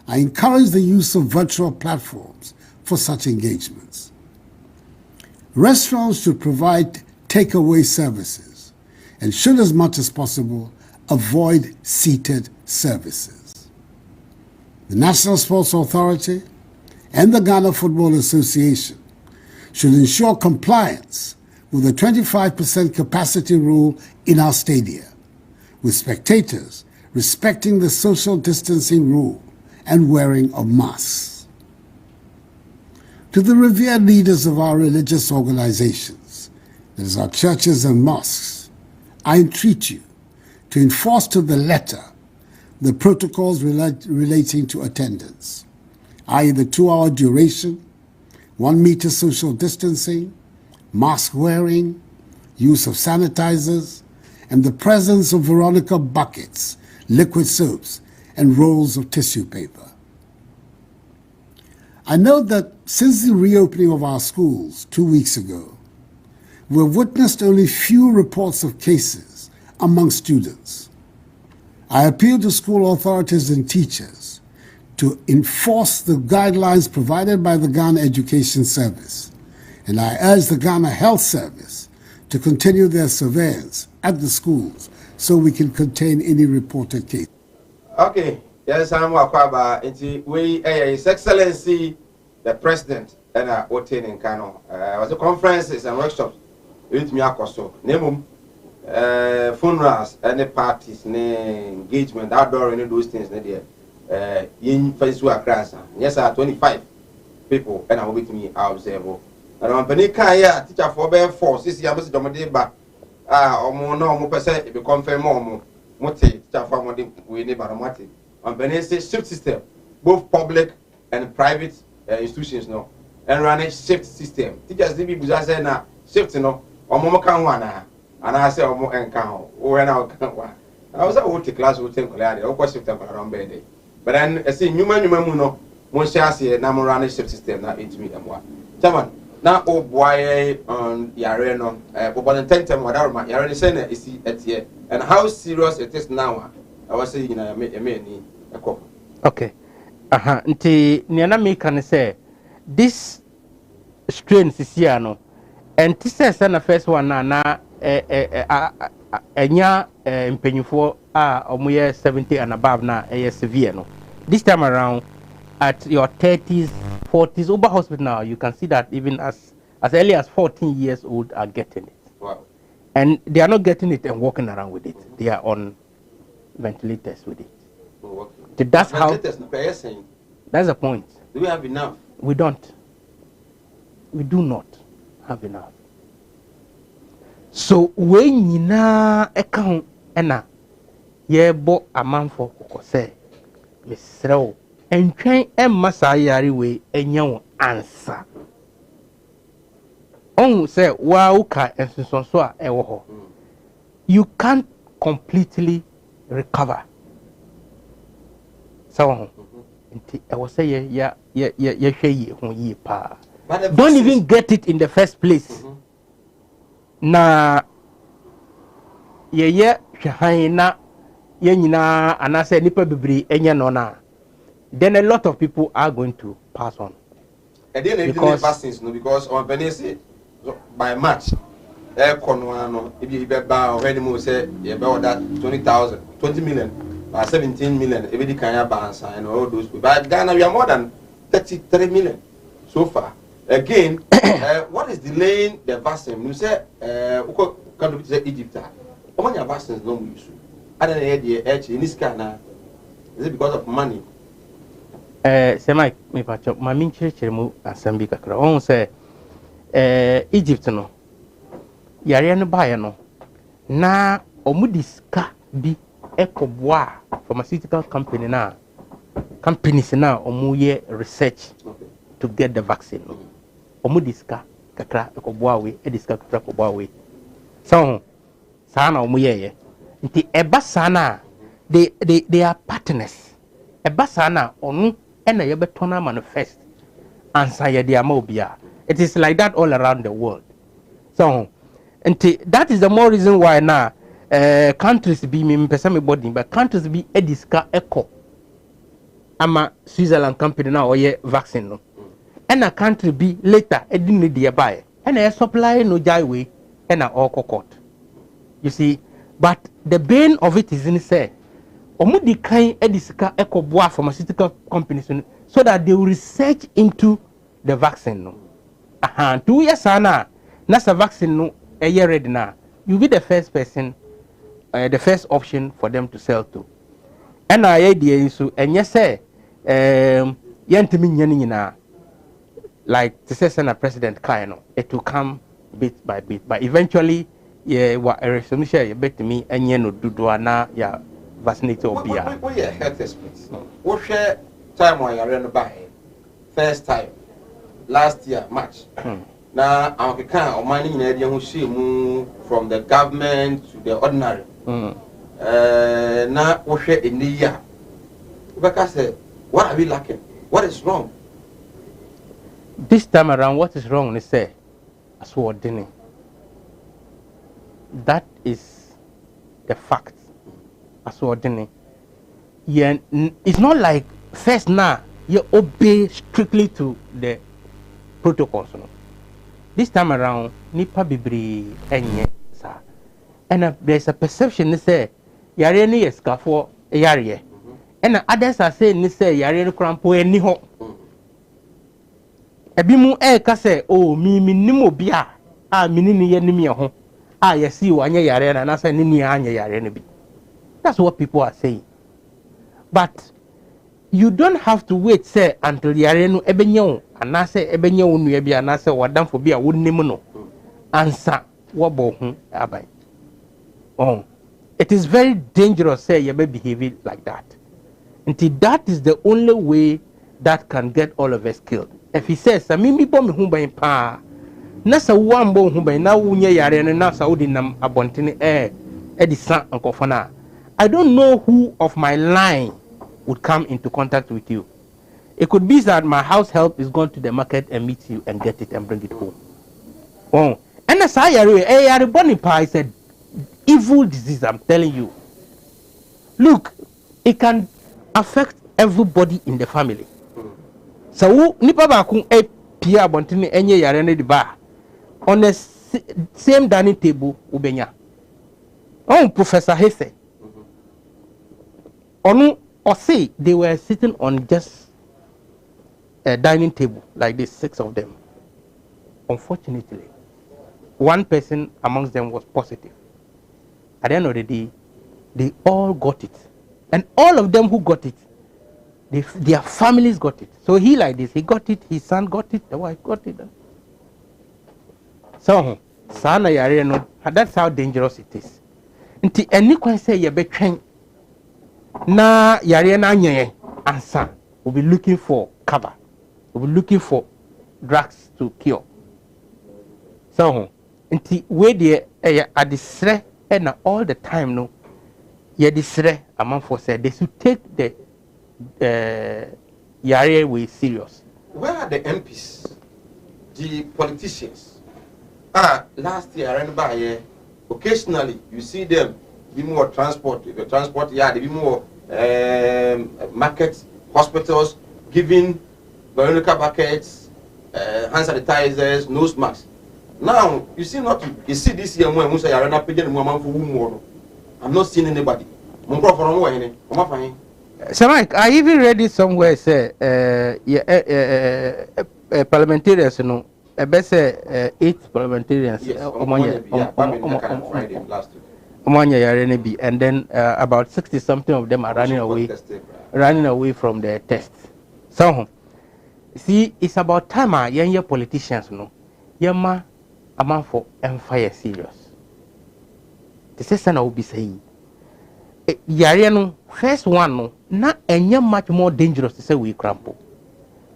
I encourage the use of virtual platforms for such engagements. Restaurants should provide takeaway services and should, as much as possible, avoid seated services. The National Sports Authority and the Ghana Football Association should ensure compliance with the 25% capacity rule in our stadia, with spectators respecting the social distancing rule and wearing of masks. To the revered leaders of our religious organizations, that is our churches and mosques, I entreat you to enforce to the letter the protocols relating to attendance, i.e. the 2-hour duration, 1 meter social distancing, mask wearing, use of sanitizers, and the presence of Veronica buckets, liquid soaps, and rolls of tissue paper. I note that since the reopening of our schools 2 weeks ago, we've witnessed only few reports of cases among students. I appeal to school authorities and teachers to enforce the guidelines provided by the Ghana Education Service, and I urge the Ghana Health Service to continue their surveillance at the schools so we can contain any reported case. Okay, yes, I'm Wakwaba. His Excellency, the President, and Otin in Kano. Was a conferences and workshops with me, Akoso. Name funerals, any parties, engagement, outdoor, any those things. In Facebook, yes, 25 people, and I'm with me, I observe. And I'm Penika, teacher for bear force. This year, Mr. Domadeba. Or more, no more percent, it become fair more. Mote, teacher for one day, we need Baramati. On Benin shift system, both public and private institutions, no, and run a shift system. Teachers, they be buzzing now, shift, no, or more can one, and I say, or more and count, or an out. I was a take class with 10 collide, or was shift around bed. But then I see human, no, more chassis, and I'm running shift system, not 8 million more. Chairman. Now, oh boy, on Yareno, but 10 times whatever my Yareno Senate is at here, and how serious it is now. I was saying, I made a cop. Okay. Nti niana me can say this strain is here no, and this is the first one na enya mpenyufo omoye 70 and above na severe no. This time around at your 30s, 40s, over hospital now, you can see that even as early as 14 years old are getting it. Wow. And they are not getting it and walking around with it. They are on ventilators with it. Oh, okay. That's how. That's the point. Do we have enough? We don't. We do not have enough. So when you na account ena ye bo a man for say Mr. And train and Masayari way and young answer. On say, wow, and so you can't completely recover. So, I was saying, yeah, don't even get it in the first place. Na, Shahina, Yenina, and I said, Nipper Bibri, Enyanona. Then a lot of people are going to pass on. And then because on Venice by March, if you already more say about that 20,000, 20 million, 17 million, every kind of balance and all those people. But Ghana, we are more than 33 million so far. Again, what is delaying the vaccine? You say, can say Egypt? How many vaccines no use? I don't know the in this Ghana. Is it because of money? Semai me pacho ma min chire mu asam bi kakra on say Egypt no yare no bae no na omudiska bi ekoboa pharmaceutical companies na omuye research to get the vaccine no omudiska kakra ekoboa we ediska kakra ekoboa we so sana omuye ye nti eba sana they are partners eba sana onu and you better manifest and say it is like that all around the world. So, and that is the more reason why now countries be me body, but countries be a disca echo. Ama Switzerland company now or vaccine no, and a country be later a didn't need buy and a supply no jaiway and a all court. You see, but the bane of it is in say. Omudi kind edisika ekoboa pharmaceutical companies so that they will research into the vaccine no. 2 years na nasa vaccine no ready na. You be the first person, the first option for them to sell to. And I idea so and yes say yantimi nyina like to say Senate President Kaino, it will come bit by bit, but eventually what a resolution you bet me and no do na ya vaccinate or be a health experts. What share time when you're in the buy first time last year, March. Now, I'm or money in area who see move from the government to the ordinary. Now, what share in the year? Because say, what are we lacking? What is wrong? This time around, what is wrong? They say, as what dinner. That is the fact. Yeah, it's not like first now you obey strictly to the protocols. No? This time around, nipa bibri enye sa And there's a perception they say yare ni yeskafo yare. And others are saying they say yare no krampo eni ho. Ebi mu ka say oh mi nimo bia a mi ni ye ni me ho. Ah yes you anya yare na say ni ni anya yare no bi. That's what people are saying. But you don't have to wait say until yare no ebenye wo anase ebenye wo nua bi anase wadamfo bi a wonnim no ansa wobo hu abai. Oh, it is very dangerous say you be behaving like that. Until that is the only way that can get all of us killed. If he says samimi bo me hu ban pa na sa wambo hu ban na wunye yare no na sa wodi nam abontene edisa ankofana. I don't know who of my line would come into contact with you. It could be that my house help is going to the market and meet you and get it and bring it home. Oh, and as I yare boni pa is an evil disease, I'm telling you. Look, it can affect everybody in the family. So nipa ba kun pia bontini enye yare ne di ba on the same dining table ubenya. Oh, Professor Hesse. Or say they were sitting on just a dining table like this, 6 of them. Unfortunately, one person amongst them was positive. At the end of the day, they all got it. And all of them who got it, their families got it. So he like this, he got it, his son got it, the wife got it. So, sana yare no, that's how dangerous it is. Until any can say you be trained. Na yare na nye ansa will be looking for cover, will be looking for drugs to cure. So until where they are disre and all the time no ye disre among for said they should take the yare way serious. Where are the MPs, the politicians? Last year I ran by occasionally you see them be more transport, yeah, they be more markets, hospitals, giving biological buckets, hand sanitizers, nose masks. Now you see you see this year when we say I ran up again for I'm not seeing anybody. So Mike, I even read it somewhere say parliamentarians, you know, best 8 parliamentarians and then about 60 something of them are running away from the test. So see, it's about time young politicians no yama amount for fire serious. The session I will be saying yare no first one no na enye much more dangerous to say we crampo.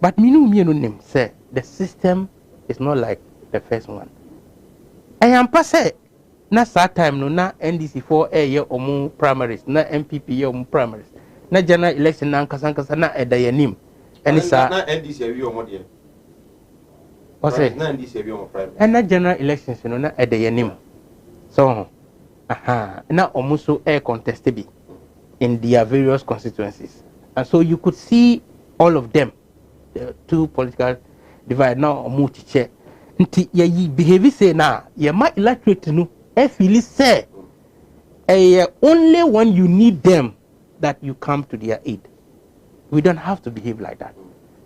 But me no name say the system is not like the first one. I am passe na that time no na NDC for year omu primaries na MPP year omu primaries na general election na nkasa na edayanim and sa na NDC awi omo de o say na NDC awi omo primaries and na general elections no na edayanim so na omu so contest be in their various constituencies, and so you could see all of them, the two political divide now omu chiche nti ye behave say na ye ma electorate no feel say only when you need them that you come to their aid. We don't have to behave like that.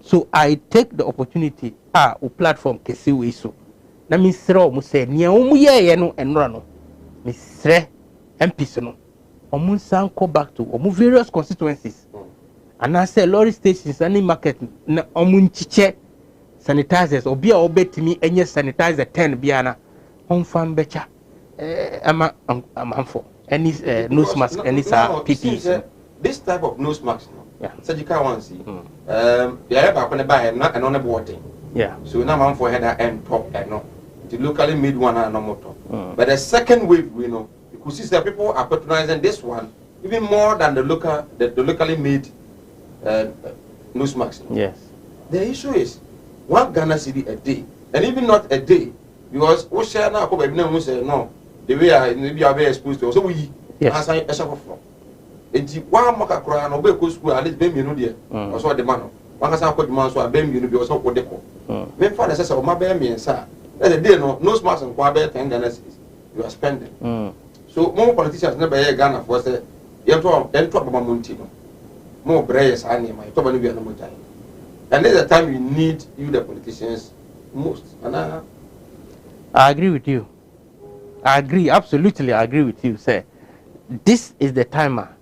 So I take the opportunity o platform kesi we so na mi sere mo say nia omu ye no enra no mi sere MPs no omu san go back to omu various constituencies and I say lorry stations any market na omu nchiche sanitizers obi a obetimi enye sanitizer 10 biana on fan becha for any nose mask any PPE. This type of nose mask surgical ones yeah back on the buy and on the water. Yeah. So now I'm for header and top and no. The locally made one and no motor. But the second wave we know you could see that people are patronizing this one even more than the locally made nose masks. Yes. The issue is 1 Ghana cedi a day, and even not a day, because we share now. We say no, the way maybe are very exposed to. So we as I suffer from. And one maka cry no be go school at least be me no there. Also the man. One can say the man so be me no be also what they call. Me father says o ma be me sir. That the day no nose mask and kwa be 10 Ghana cedis you are spending. So more politicians never hear Ghana for say you talk about Montino. More brayers and my top of the time. And there's a time you need you the politicians most. And I agree with you. I agree, absolutely I agree with you, sir. This is the timer.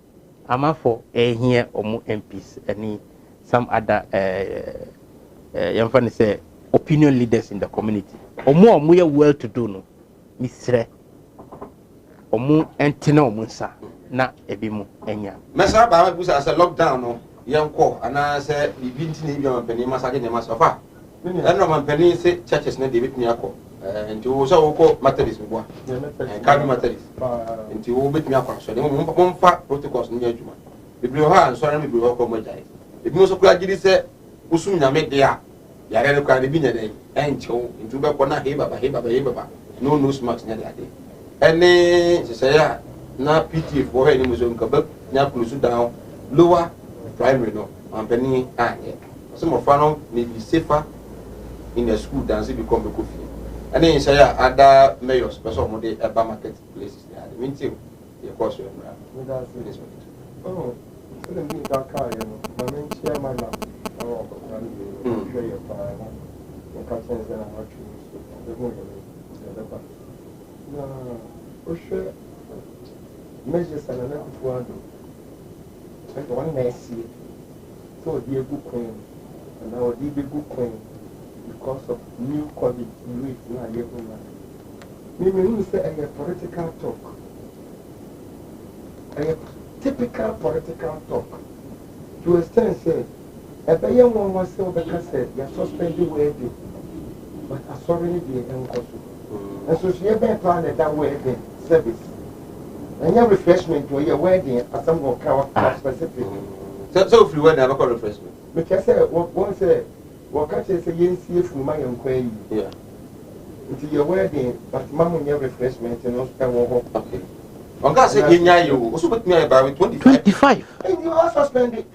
I'm out for here or more MPs, any some other young fan say opinion leaders in the community. Or more well to do no. Misre or more antino munsa na ebimu enya. Mesa ba me busa say lockdown no yen ko ana say bibi ntini bi am pani masake ne masofa. No man pani say churches na David ni akọ. Nti wo so wo ko Methodist bo a. Ka Methodist. Nti wo betimi akọ so de mo mfa protocols ni adwuma. Bibli ho a so na bibli ho ko mo jai. Ebi mo so kura gidi say usum nyame de a yare ne kura de bi nya dai. Encho nti wo be ko na he baba. No smart nya de ade. Ene say ya na PT for her ni mo so nka ba nya close down lower primary no ampani anye. Some of no may be safer in the school than if become a coffee. And then say other mayors, person of the urban market places. I mean, too, the course you have. Oh, let me talk about you. My main chairman, oh, I'm sure you're fine. The captains and I'm watching. No, for sure. Measures and another for and one may see it. So, dear good queen, and now dear good queen. Because of new COVID rate na yehu na. Me say a political talk. A typical political talk. To extend say, a young one was so because said you suspend the wedding, but I sorry the encoso. And so she have planned that wedding service. And your refreshment to your wedding at some kind specific. So if you wedding, I have a refreshment. Because I once say. What catch say yen see from my inquiry. Yeah. Until your wedding, but mamma never refreshment and no spend one. Okay. On gas say you also put me about 25. And you also spend it.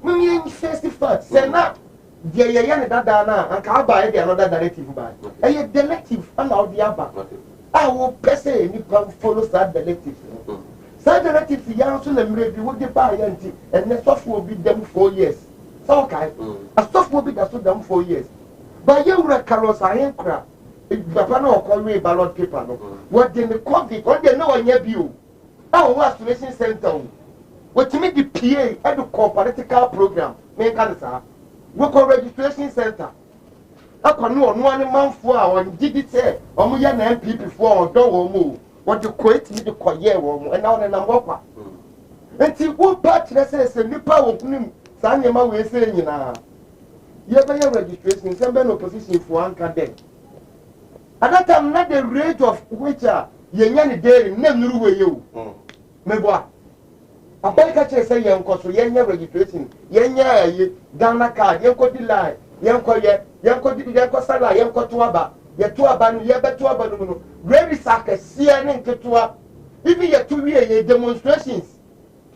Me first fat. Say na. Dia ya that na and ka buy the another directive by. And your directive and all the other. I will per se any follow that directive. That directive ya also na me be what dey buy and the software will be them 4 years. Okay. A stuff will be that stood them 4 years. But you were Carlos, I ain't crap. If Papa no call me ballot paper, no. What did the COVID? What they know on your view? Our vaccination center. What to make the PA at the political program? Make answer. We call registration center. I can know one month for our did it say, or we are MP before or don't move. What you quit me to call year and now and I'm walker. Until what part says a nipper of him. Sanya we say na you buy registration some no position for anchor there at that time not the rate of which you nya ni there na nuru we you mebo abai ka che say yen koso yen nya registration yen nya ye Ghana card yen ko di line yen ko sala yen ko to aba ye to aba no ye be to aba no ready sakase ne nketoa even ye to we demonstrations.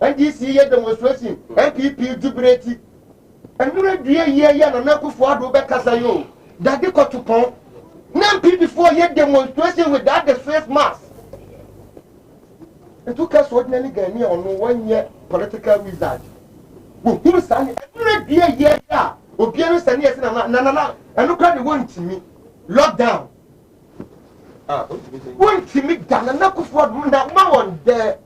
And this year demonstration, MPP jubilate. And you read year and not for Casayo. That they got to pump. Now, before year demonstration without the face mask. It took us ordinary Ghanaian on 1 year political wizard. Who sang every year, Opiano Sanias and look at the one to me. Lockdown. One to me, down and not for one there.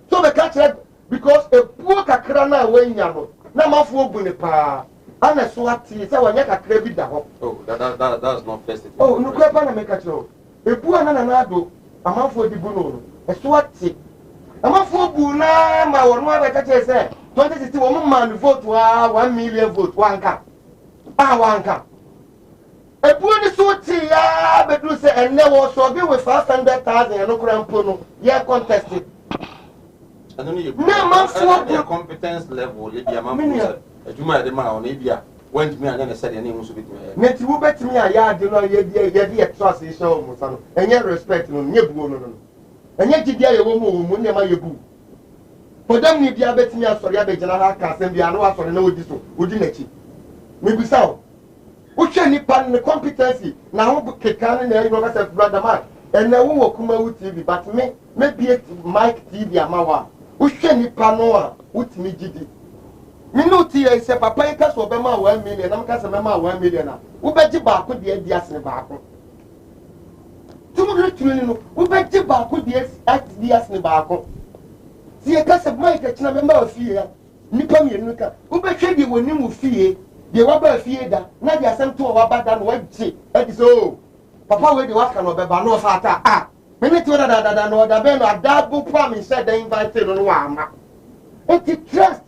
So the catcher. Because a poor kakrana when yano, na mafu bunipa, and a swati, so when yaka credit da hop. Oh, that's not festive. Oh, no crap, make a show. A poor nanado, a mafu di buno, a swati. A mafu buna, my one way catcher said, 2060 woman vote to 1 million vote, one cup. One cup. A poor swati, but you say, and there was so good with 500,000 and no crampono, yeah, contested. I don't know your competence level. If you are a Juma de Ma on India, went me and then I said, your name was with me. Net you bet me a yard, you know, you trust is so, and yet respect no, and yet you get a woman who never you boo. For them, if you are betting me, I'm sorry, I bet you can't be an offer and know this would you let you? Maybe so. Which any pan the competency now, can and you know, brother man. and now we will Kumawood TV, but maybe Mike TV amawa. We share ni panoa with me GD. Me no tia say papa you cash obema 1 million, am cash mema 1 million na. We beji ba ko de dias ne ba ko. Tumu tuni no, we beji ba ko de dias ne ba ko. Si e cash Mike china member of fear. Nipa mi enu ka. We be hwe de woni mu fie. De wa ba fie da. Na de asem to wa ba da no wa ji. E di so. Papa we de wa ka no be ba no fa ata. Ah. Me ne to da no da be no adabu pam said they invited no wa ama. It trust.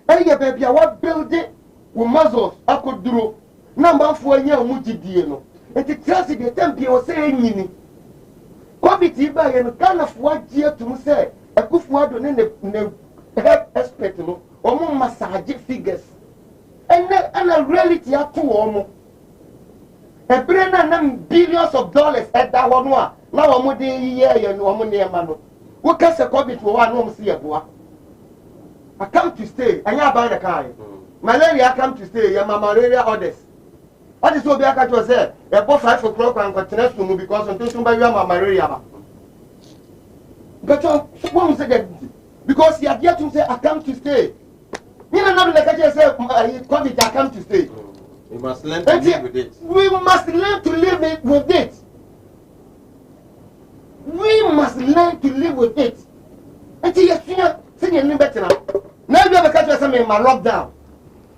And your baby, I was building with muscles. I could do number 4 years. Mujidino. And it trust the temple was saying, Covid by and kind of what year to say, a good word on the head aspect or more massage figures. And a reality are two or more. A brain and billions of dollars at that one. Now I'm with the year and woman near Mano. What can a Covid for one home see a boy? I come to stay, and you buy the car. Malaria come to stay, your malaria orders. What is what the actor said? A boss 5 o'clock and continue to move because until somebody have malaria. But one said that because he had yet to say, I come to stay. You know, not like I just said, COVID, I come to stay. We must learn to live with it. We must learn to live with it. We must learn to live with it. Until you see you better now. Now you have a catch something in my lockdown.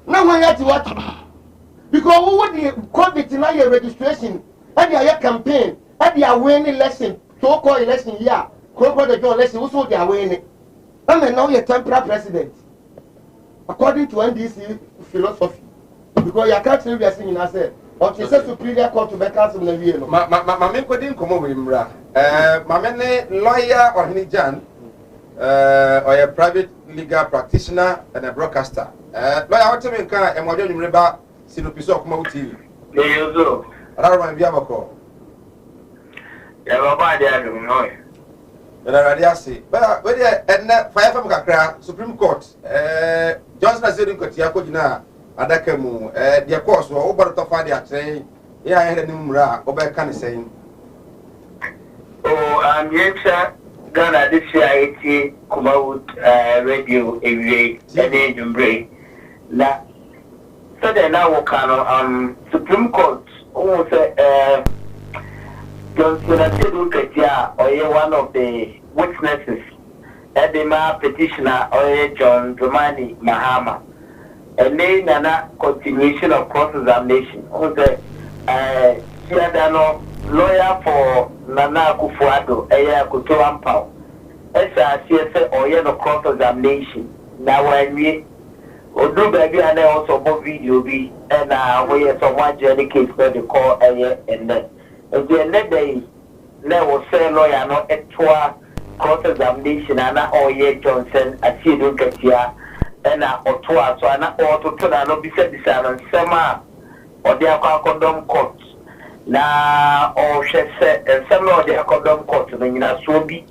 Now we have to watch because who would the COVID deny your registration and your campaign and your winning election, so-called election year, call the election, also they are winning. I mean now you're temporary president. According to NDC philosophy. Because your country we are saying I said, or she said superior court to back out in the year. My men couldn't come over him. My men lawyer or Nijan. Or a private legal practitioner and a broadcaster. Lawyer, what do you mean? I'm going to remember Sinopiso Kumawood TV. You do. I don't want to be able to call. You have a body, I don't know. But I already say, but where the fire from Kakra Supreme Court, Johnson has said in Kotiako Jina, Adakamu, the course were over to find their train. Yeah, I had a numera, over can saying. Oh, I'm yet. Ghana this year Kumawood radio every day Jumbre. Na so then now we can Supreme Court almost Johnson Ketia or one of the witnesses Edema petitioner or John Dramani Mahama. And then Nana continuation of cross-examination. Also Chiadano lawyer for Nana Kufuado, Eya Kutuampao. SRCS or no cross examination. Now, when we do baby, and I also bought video be and we have someone journey case where they call Eya and then. At the end of the day, there was a lawyer no actual cross examination and Oye Johnson at Sidon Katia and Otua, so I'm to turn and be said this and Sema or their condom court. Now, or she said, and some of their condom court, and you so be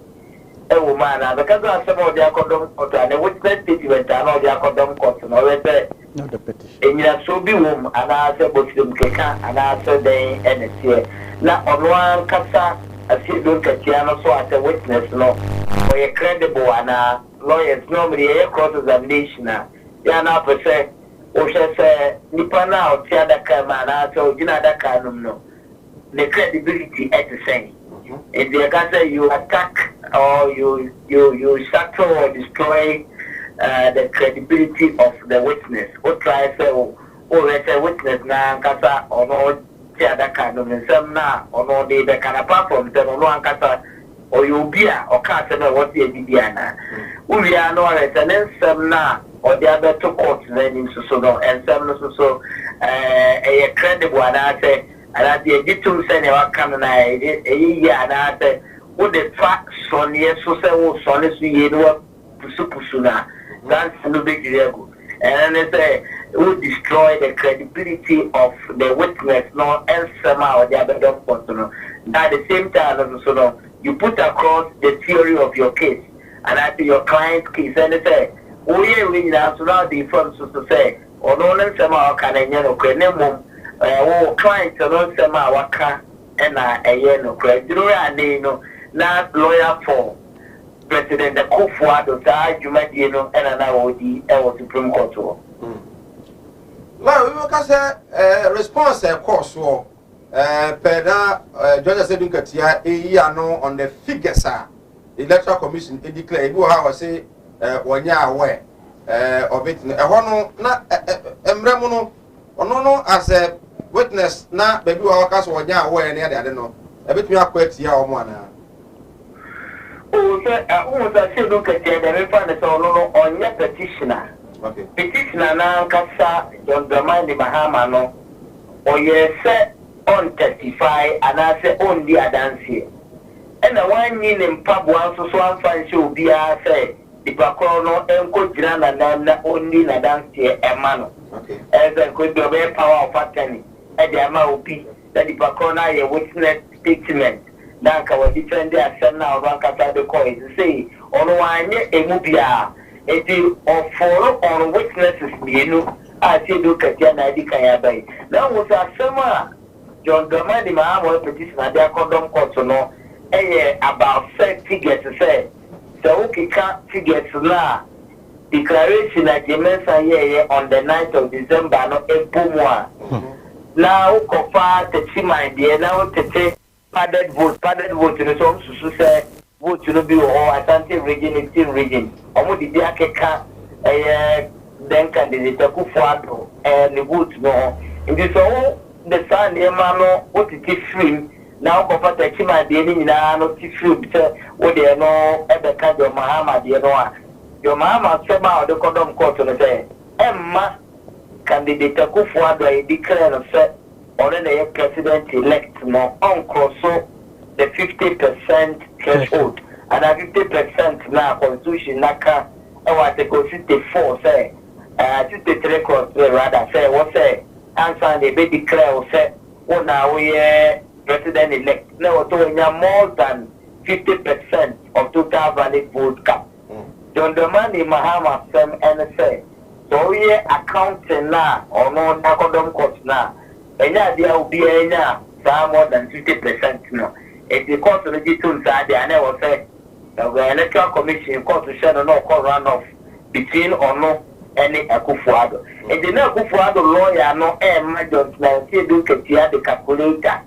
a woman, because I some of their condom court, and the witness statement, and all their condom court, and all that. No, the petition. And you so be woman, and I said, but them can, and I said, they and it's here. Now, on one casa, I see don't catch so as a witness, no, for a credible, and lawyers normally a cross examination. Yeah, now per se, or she say, Nipana, or Tiada man, so you know that kind of no. The credibility at the same. If the guy you attack or you shatter or destroy the credibility of the witness, or try to say, oh, there's a witness now, Kasa, or no, that kind of some now, or no, they can apart from them, or no, Kasa, or you be or can't know what the Diana. We are no, and then some now, or the other two courts, then in so, and some so a credible, and I say, and at the editor saying, I come and I year and I said, what the fact son, yes, so say, son is we know Pusupusuna. That's no big deal. And they say, would destroy the credibility of the witness, no, and somehow the other doctor. At the same time, so you put across the theory of your case and at your client's case, and they say, oh, yeah, we now so now the firm to say, or no, somehow can I know, clients are not somehow waka ena eye no kra duro ade no na lawyer for President Kufuado sa adwumadie no ena na wodi e wo Supreme Court wo. Now we can say response course wo peda Georgia said nkatia eyi no on the figures electoral commission declare you how say wonya aware of it ho no na emremu no ono no as a witness na baby wa ka so wonya aware na ade no ebetumi akwatia omo ana o say do katia de me fa na so no onye petitioner. Okay. Petitioner na nkasa John Dramani Mahama no oye se on testify and I say on the adansi. And the one in Mpabuan so amfa nse obi a say the bakro no enko jira na only na adansi emano. Okay. As a could be power of attorney. And the ama obi that the bakro na ye witness statement. Na ka we defend the asem na obankasa de ko is say ono anye emubia it is follow on witnesses mienu a say do katia na di kan ya bai. Now was asema John Dramani Mahama petition na dia condom court no about set figures say so ukika figures na declaration na jemensa ye on the 9th of December no epumwa na ukofa techima die na utete padded vote no so susu say vote no be or Asante region omo di dia keka then candidate Kufuado the vote no ndi so the sun no what it is free now go the chima de ni na no ti free because what they no e be ka John Mahama de no a John Mahama sema o de condom court no say emma candidate Kufuado e declare no say already a president elect no on so the 50% threshold and 50% na constitution naka e wa te go 54 say 53 court rather say what say answer they be declare say what now we president elect now to more than 50% of total valid vote cap. John Dramani Mahama from NSA so we accounting na or no na condom court na enya dia obi enya more than 50% no it the court register say they na say the electoral commission court to share no call run off between or no any Kufuado. And the Kufuado lawyer no John Dramani do katia the calculator.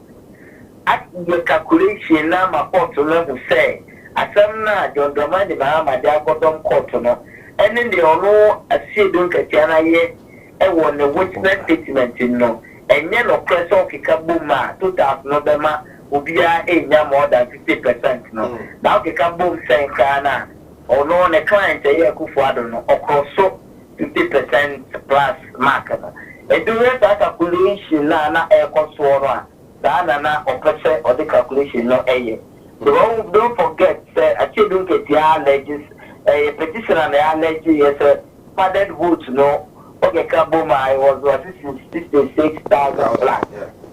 At the calculation na my court no say asem na John Dramani Mahama dia condom court no and then they no asie do katia na ye e won the witness statement no enye no pressure kikabuma 2000 no bema obia enya more than 50% no now kikabum say kana or no the client ye Kufuado no okoso 50% plus mark no and do that calculation na e koso no na opese or the calculation no eye so don't forget say actually don't get your alleges a petition and the allege yes padded vote no okay kaboma I was 66,000 plus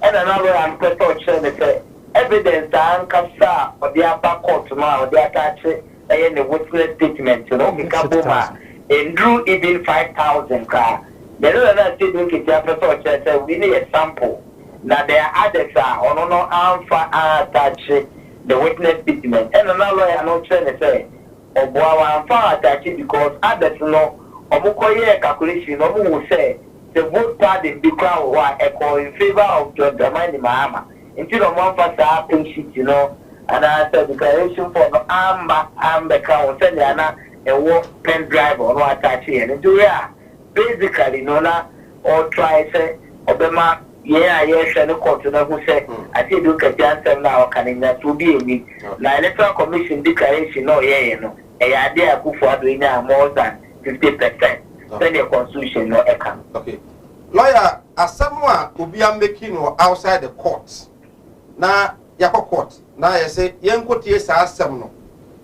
and another I'm pretty sure say evidence and kasa or the upper court no or the attach the witness statement no okay kaboma and drew even 5,000 car the other thing don't get your pretty sure we need a sample. Now there are others are no alpha attach the witness statement. And another lawyer no trying to say alpha attach because others no omukoye calculation no will say the vote party be crown echo in favor of John Dramani Mahama. Instead of one first happen sheet, you know, and I said declaration for no amber crown send a work pen drive or no attach here. And do basically no na or try say Obama. Yeah, yes, and the court who say, I think you can answer now, can that to be me. Now, electoral commission declaration, no, yeah, no, a idea Kufuado more than 50%. Then the constitution, no, account. Okay. Lawyer, as someone who be making or outside the courts. Now, Yako court. Now, I say, young court, yes, I some no.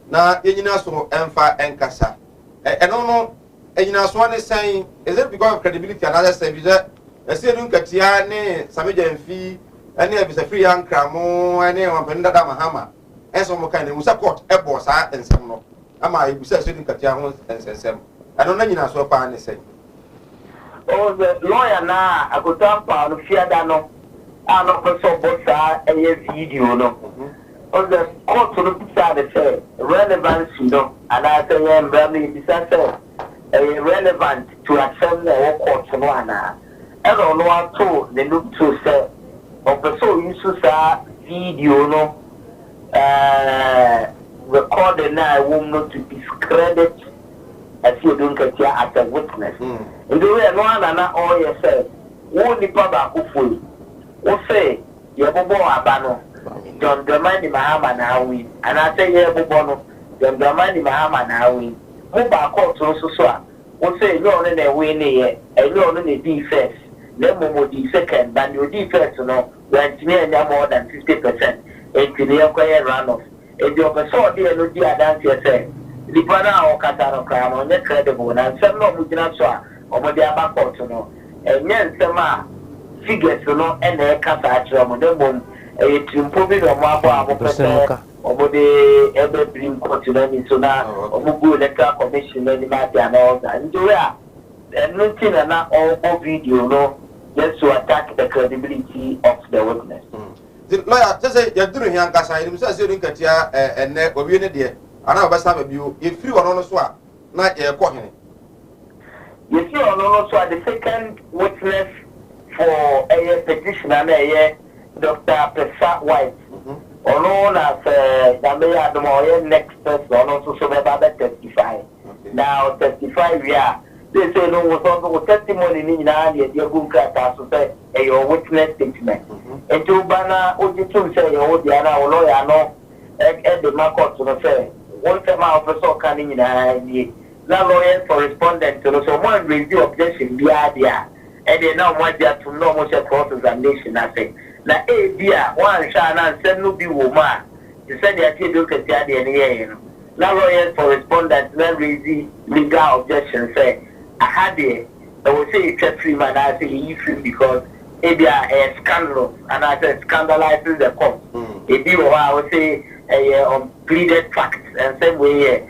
Now, you know, so Emfa and Kasa. And no, and you know, one is saying, is it because of credibility and other services? I say don't get ne Samijan fee and there is a free young cramo and then one Pendada Mahama. And some kind of support a boss and some no. Am I say shouldn't cut your and some. I don't know so far and say. Oh, the lawyer now, I could talk about fear that no. and also both a video no. On the court to look at the relevance, you know, and I say, relevant to accept the court to one. I don't know what to they look to say, of the so use video, no, recorded now, woman to discredit as you don't get here as a witness. And the way one and all you say, won't the papa who fully will say, you're abano. John Dramani Mahama now win, and I say, yeah, Bobono, John Dramani Mahama now win. Move back court also, so we'll say, you're on a win here, and you're on a defense. Then more the second, but your defense, you know, when near more than 50%, and to the acquire runoff. If you have a sword, dear, no dear, dance yourself. The Pana or Catano crime on the credible, and some no Mujinaswa, or Modia court, you know, and then some figures, you know, and their Casa on the moon. It's improving on my bar or the ever dream continent so now or Mugu electoral commission and the matter and all that. And do and nothing and not all video no just to attack the credibility of the witness. The lawyer just say you're doing young Casa, himself saying that you and neck or being there. And I was having you if you are on a swap, not a coin. You see, on also the second witness for a petition and a Dr. Pesa White, or known as Namea Demoye next person, also so about testify. Now, testify, we are. They say no was also testimony in India, your good to say a witness statement. And to Bana, Ujitu say, oh, Diana, or lawyer, no, and the Marcos to say, one time officer coming in India. Now, lawyer for respondent to so one review objection, the idea, and they now want to know much cross examination, I say. Na dear, one shall and send no be woman. You said that you look at the idea. Now, lawyers for respondents, then raise legal objection. Say, I had it. I will say it's a free man. I say he's free because it be a scandal, and I said scandalizes the court. It be what I would say on pleaded facts and same way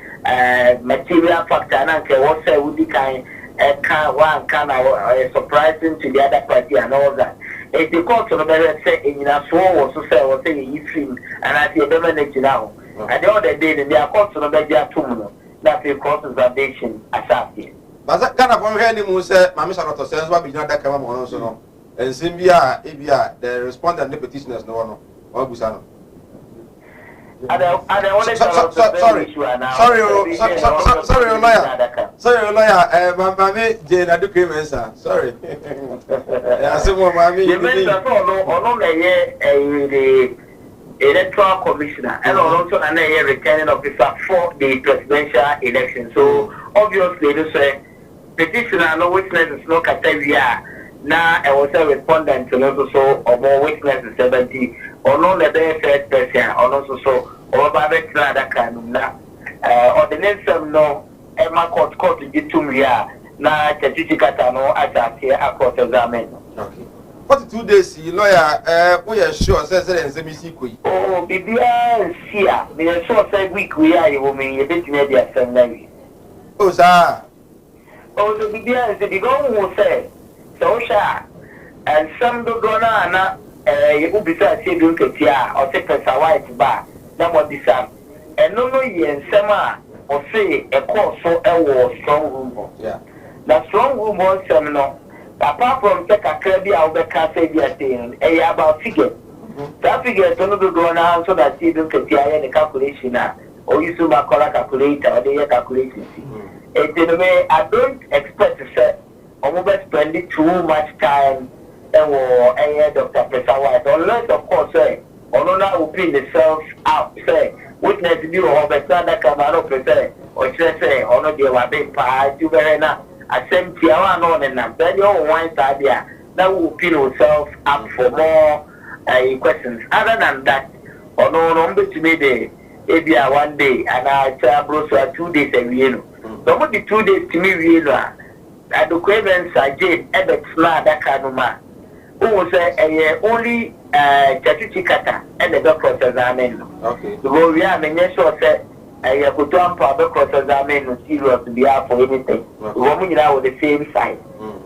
material facts. And I can what say would be kind one kind of surprising to the other party and all that. If the court of the say in a swore was to say, or say, you film, and I see a dominant now. And the other day, they are court of the media tomorrow. That's a court of foundation assassin. But that kind of one hand, who said, Mamma Sarata says, what be not that come on also no. And Zimbia, Ibia, the respondent, the petitioners, no one, or Busano. Sorry, lawyer. Sorry, lawyer. Mammy Jane, I do came answer. Sorry. I said, Mammy, you meant to follow the electoral commissioner and also an returning officer for the presidential election. So, obviously, they say petitioner, no witness is no category. Now, I was a respondent to also or more witnesses 70 or no the first person or also so or by the kind or the next no Emma court to get to me now Chachichikatano as I say across examen. Okay. 42 days, lawyer, we are sure says and Semisi. Oh, Bibia, see, we are sure say week we are a woman, a bit near the assembly. Oh, sir. Oh, the Bibia is the big one who say. So, and some do go on, you will be said to look at ya or take us a white bar, that what this up. And no, and summer or say a course so a war strong room. Yeah. The strong room was seminar. Apart from take a crabby out the cafe, a about figure. That figure is going to go on so that you look at the calculation or you do my color calculator or the calculation. I don't expect to say. I'm spending too much time and Dr. Pesa White, unless of course say, or not open themselves out, say, witness you or Besana Camaro Pesa, or say, or not the Wabe Pie, you very now, I send Tiawan on and I'm very own one idea, that will open yourself up for more questions. Other than that, or no number to me day, maybe 1 day, and I tell bros 2 days a year. So what the 2 days to me, really. At the Quavens, I did ever fly that kind of man. Who was only Chachichikata and the doctor's examen. Okay. The Roria, the Nesho said, I could jump out the cross examen to serious to be out for anything. The woman now with the same side.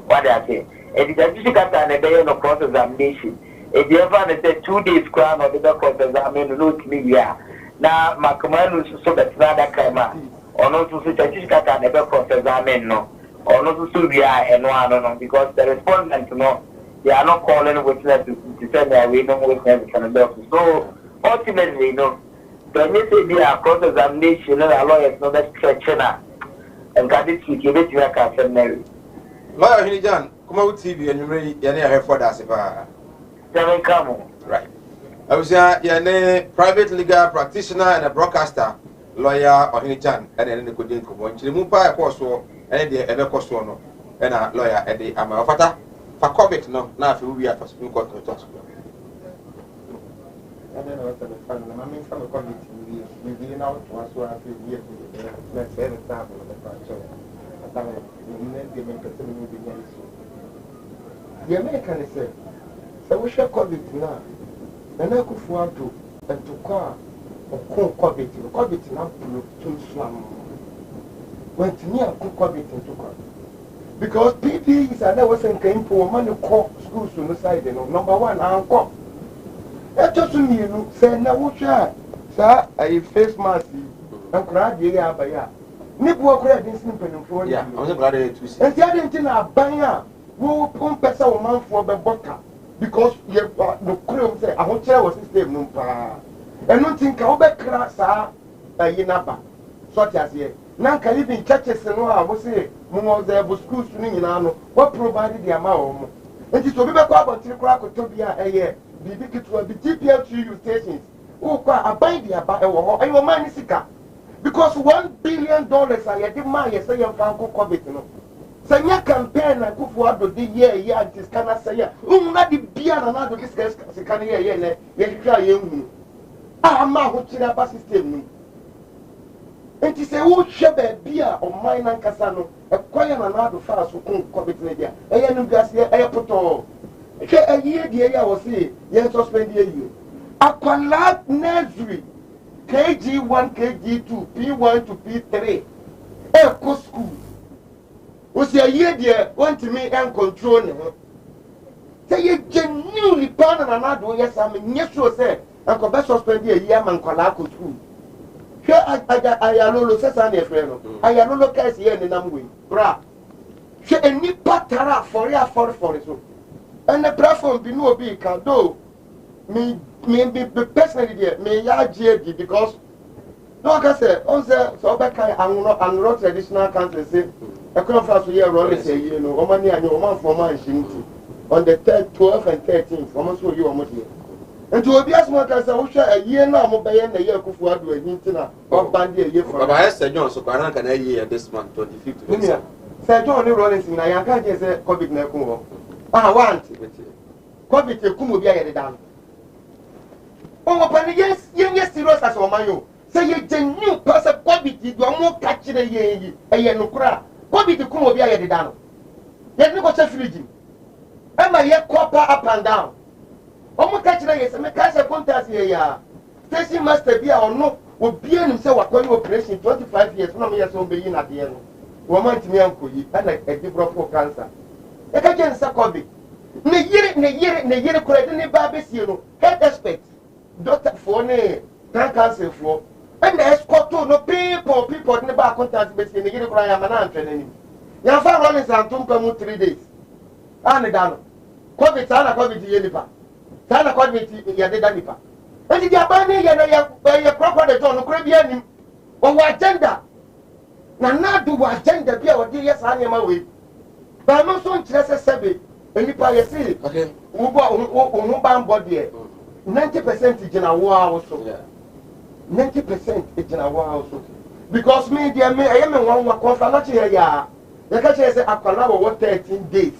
What I say. And the Chachichikata and the day of cross examination. if you ever say 2 days crown or the course exam no to me ya na makamanu so that that kama ono to so church kaka na be course exam no ono so ya eno ano because the respondent no they are not calling witness to say that we don't witness can be so ultimately no when you say be a cross examination no lawyers no that stretch na and got it to give it to your customary lawyer Hinijan Kumawood TV and you may hear for that right. I was a private legal practitioner and a broadcaster, lawyer or Hinijan, and then the Kudin Kumo. Chimupa, a course, and the ever course and a lawyer at the Amafata. For COVID, no, now if we are for Supreme Court to talk. I don't know what's the fun. I mean, some of the we've been out to us for a few years. Let's say the example of the franchise. The American is saying, so we shall call it now. And I could afford to and to call or call it now to slam. When to me, I could call it into call. Because PP is another wasn't came for money call schools on the side, you know, number one, I'll call. That doesn't mean you say, now what shall, sir, I face mask and cry the air by ya. Nipo akora din simple for yeah, I was glad to see. And the other thing abanya wo pon pesa wo manfo be boka because you no crew say I want share was system no pa. And no think ka wo be kra sa yinaba. So as here. Na ka even churches no a wo say mo mo ze bo schools ni nyina no what provide the amount mo. Enti so be be kwa abontiri kra ko to bia eye bibi kitwa bi TPL2 stations. Wo kwa aban dia ba e wo ho ayo man ni sika. Because $1 billion I had my say your Franco COVID no. Say your campaign I could for the year and this can I say not the beer and not this guys can hear ye try you. Ah ma who chira system. And to say who shebe beer or mine and casano a quiet and out of fast who COVID media. I no gas here airport. A year the year was here, yes suspend year. Aqualab nursery. KG1, KG2, P1 to P3. Echo school. Was a year there, want to make and control him. Say you genuinely pan and another, yes, I mean, yes, you said, and come back suspend a year man Colako school. Here I alone says I'm a friend. I alone case here in the Namway. Bra. She a nipa tara for ya for so. And the platform be no big can do. Me personally there, me ya GD because no I can say on the so back I'm not traditional country say a conference here rolling say you know money and your man for man on the 12th and 13th almost so you almost here and to be as much as I share a year now mo buy na year kufu adu ehin na o band a year for Baba Sir John so kan na year this month 25th Sir John ni rolling na ya kan je say COVID na ku ho want COVID e kumo bia ye dan. Oh, but yes, serious as Omayo. Say you genuine person, COVID, you are more catching a year, no cry. COVID to come over here, the down. Yet no go free. Am I yet copper up and down? Almost catching a yes, and make us a contest here. Station master be or no, will be himself a coin operation 25 years, no years on being at the end. Woman to me, uncle, and like a different for cancer. I can't say COVID. Ne year, correct, babies, you know, head aspect. Doctor for ne cancer for and the escort to no people in the back contact between the Ukraine and training. Yafa running and Tumkamu 3 days. And down. COVID, COVID, Yenipa. Sana COVID, Yadanipa. And the Yabani, ya proper the John, Caribbean, or what agenda. Now, do agenda be our dear son, way. But I'm also interested, and if I see, okay, who bound body. 90% in our war also. 90% in our war also. Because me, dear me, I am one conference here. The catcher said, I can have 13 days.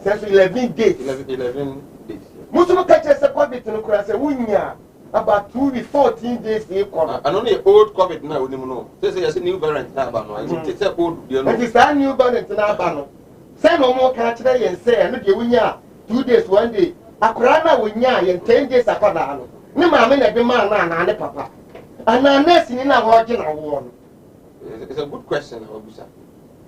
Since 11 days. 11 days. Most of the catchers are COVID in Ukraine. About 14 days. And only old COVID now, we know. This is a new variant now. It's a old, you know. It is a new variant now. Say no more catcher and say, and look, you 2 days, 1 day. Akurana wonya ye 10 days akwada no ne maame na be man na ne papa ana nurse ni na wo je na wo no. It's a good question Obusa.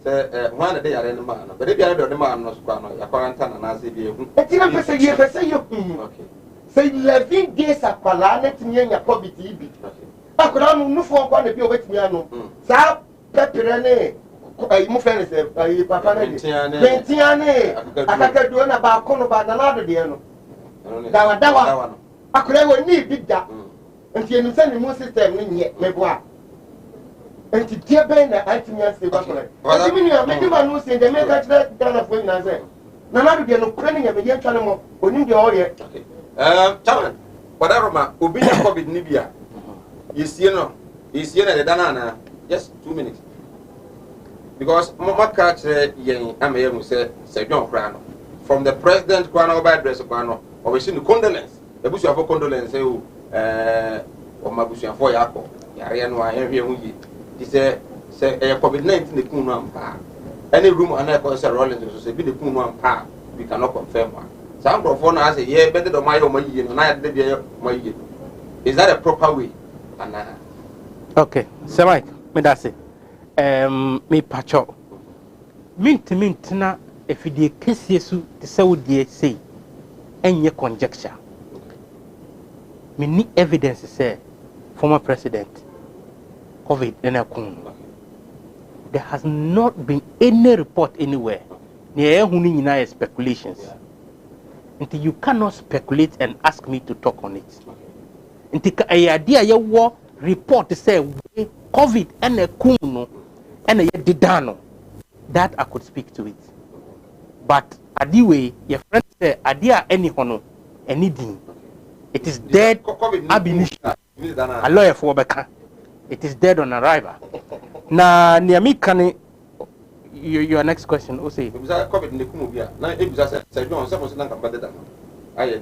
one day are in the man, but if you are the man, no squano, your quarantine and as if you. Okay. Say 11 days at Palanet near your poverty. I could not move for one of you with me. Sa pepperane, you friends, Papa, Ventiane, I could do about Conoba and another dear. Dawa, I could ever need big that. And you send the most system in yet, Mebois. And to dear Ben, I think I say, I mean, maybe one who say they make that kind of thing. I say, none of you no planning a young animal when you go here. Chairman, whatever, ma, Ubina COVID Nibia. You see, no, you see, the Danana, just 2 minutes. Because Mama catch young, I'm a say, John Crano. From the president, Quano by dress of Quano, or we see the condolence. The bush of condolence, or Mabusian for Yako, Yariano, I am here with you. He said, COVID-19 the Kunam Pa. Any room on echo is a rolling to say, be the Kunam Pa, we cannot confirm one. Some prophone has a year better than my own year, and I had the my year. Is that a proper way? Okay, so Mike, me that's it. Me patcho. Mint na if the case yesu the Saudi say, any conjecture. Me need evidence say former president COVID in a kun. There has not been any report anywhere. Near who speculations. Until you cannot speculate and ask me to talk on it. Until a idea you war report to say COVID and a kuno and a didano that I could speak to it. But adiwe your friend say idea any hono anything. It is dead ab initio. A lawyer for Beka. It is dead on arrival. Na niami kani your next question, Ose. COVID in the Kumubia. Now, it was said, John, some was not competitive. I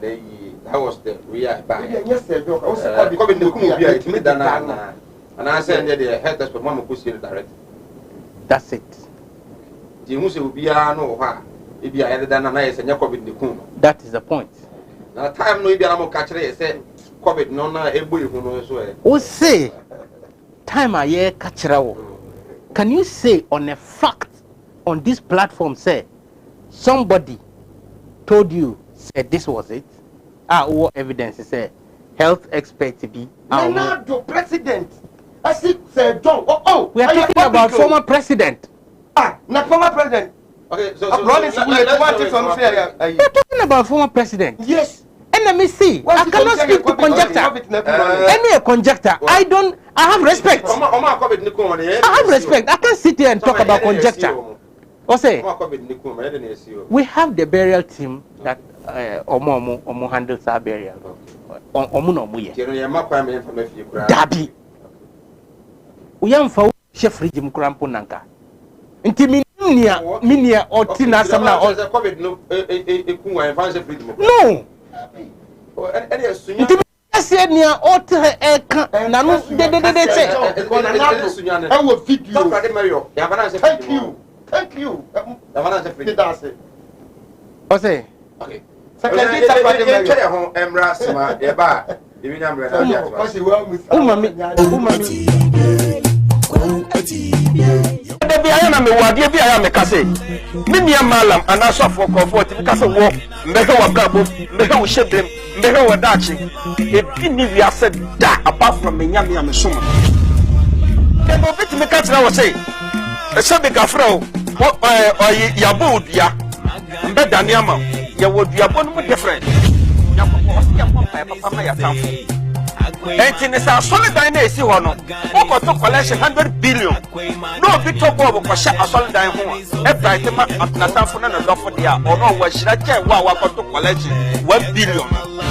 was there. We are back. Yes, sir. COVID in the Kumubia, it's me, Dana. And I said, the head that's what Mamma Pussy direct. That's it. The Musi will be no, if you are than an ice and your COVID in the Kum. That is the point. Now, time no be a catcher, said COVID, no, a boy who knows where. Ose, time a year catcher. Can you say on a fact? On this platform, say somebody told you said this was it. What evidence say health expert to be. No, president. I see, Sir John. We are talking about former president. Not former president. Okay, so we are talking about former president. Yes. And let me see. I cannot speak to conjecture. Any conjecture. I have respect. I have respect. I can't sit here and talk about conjecture. We have the burial team that Omo handles our burial. Dabi. We am for chef regime crampo nanka. Minia or Tina Samna or no. I said near alter Nanu I will feed you. Thank you. Ose. Okay. Debi ayana me wade bi ayana me kase. Me nia malam ana sofo comfort me kase wo mbeke wa gabo mbeke wo shebrem mbeke wo dachi. E bi ni wi ase da apart from me nyame amesoma. Debi bit me kase wo say. E se be gafra o yabo odua mbe dani ama ya wodua bo no mu different. Ya papa ma ya tamfo. And in a solid dine, see one. What to collection 100 billion. No bit of Bob for shut a solid dine home. A bright man at Nathan and a dog for the or no, what should I tell what to collection 1 billion?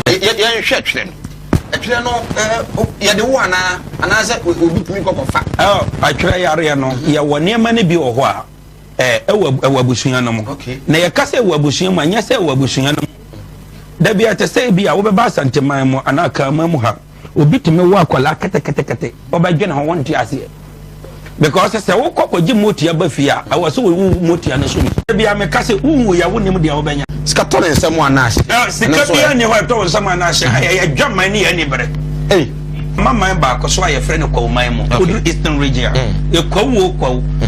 Yeah, church then. Actually, no, you're the one, and I said, we will be of fact. Oh, I try Ariano. You were near many be or what? Wabusianum. Okay. Nay, a cassa wabusian, and yes, a wabusianum. There be at a say be our bass and Timamo and I come Mamuha. Obi to me walk like kete or by general one to see because I said, oh, couple Jim Moti Abafia, I was so Moti and assume. Maybe I'm a castle who I wouldn't the Albania. Scattered and someone asked. Secretary, I told someone I jump my knee anybody. Hey, mama ba ko so aye friend ko man mu odu eastern region e ko wo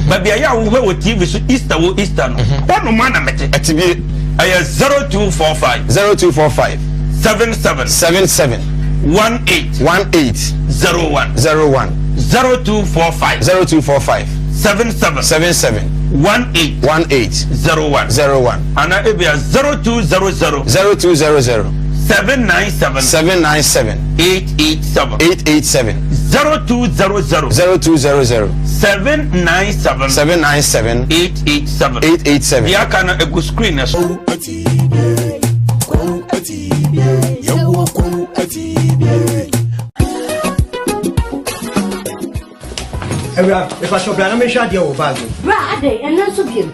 ba bia ya wo we TV so easter wo easter no ono man na mete atibie aye 0245 77 18 01 0245 77 18 01 ana ebia 0200 797 887 0200 797 887 ya kana egu screen na so if I shop na me sha dia wo bag bra ade enen so biem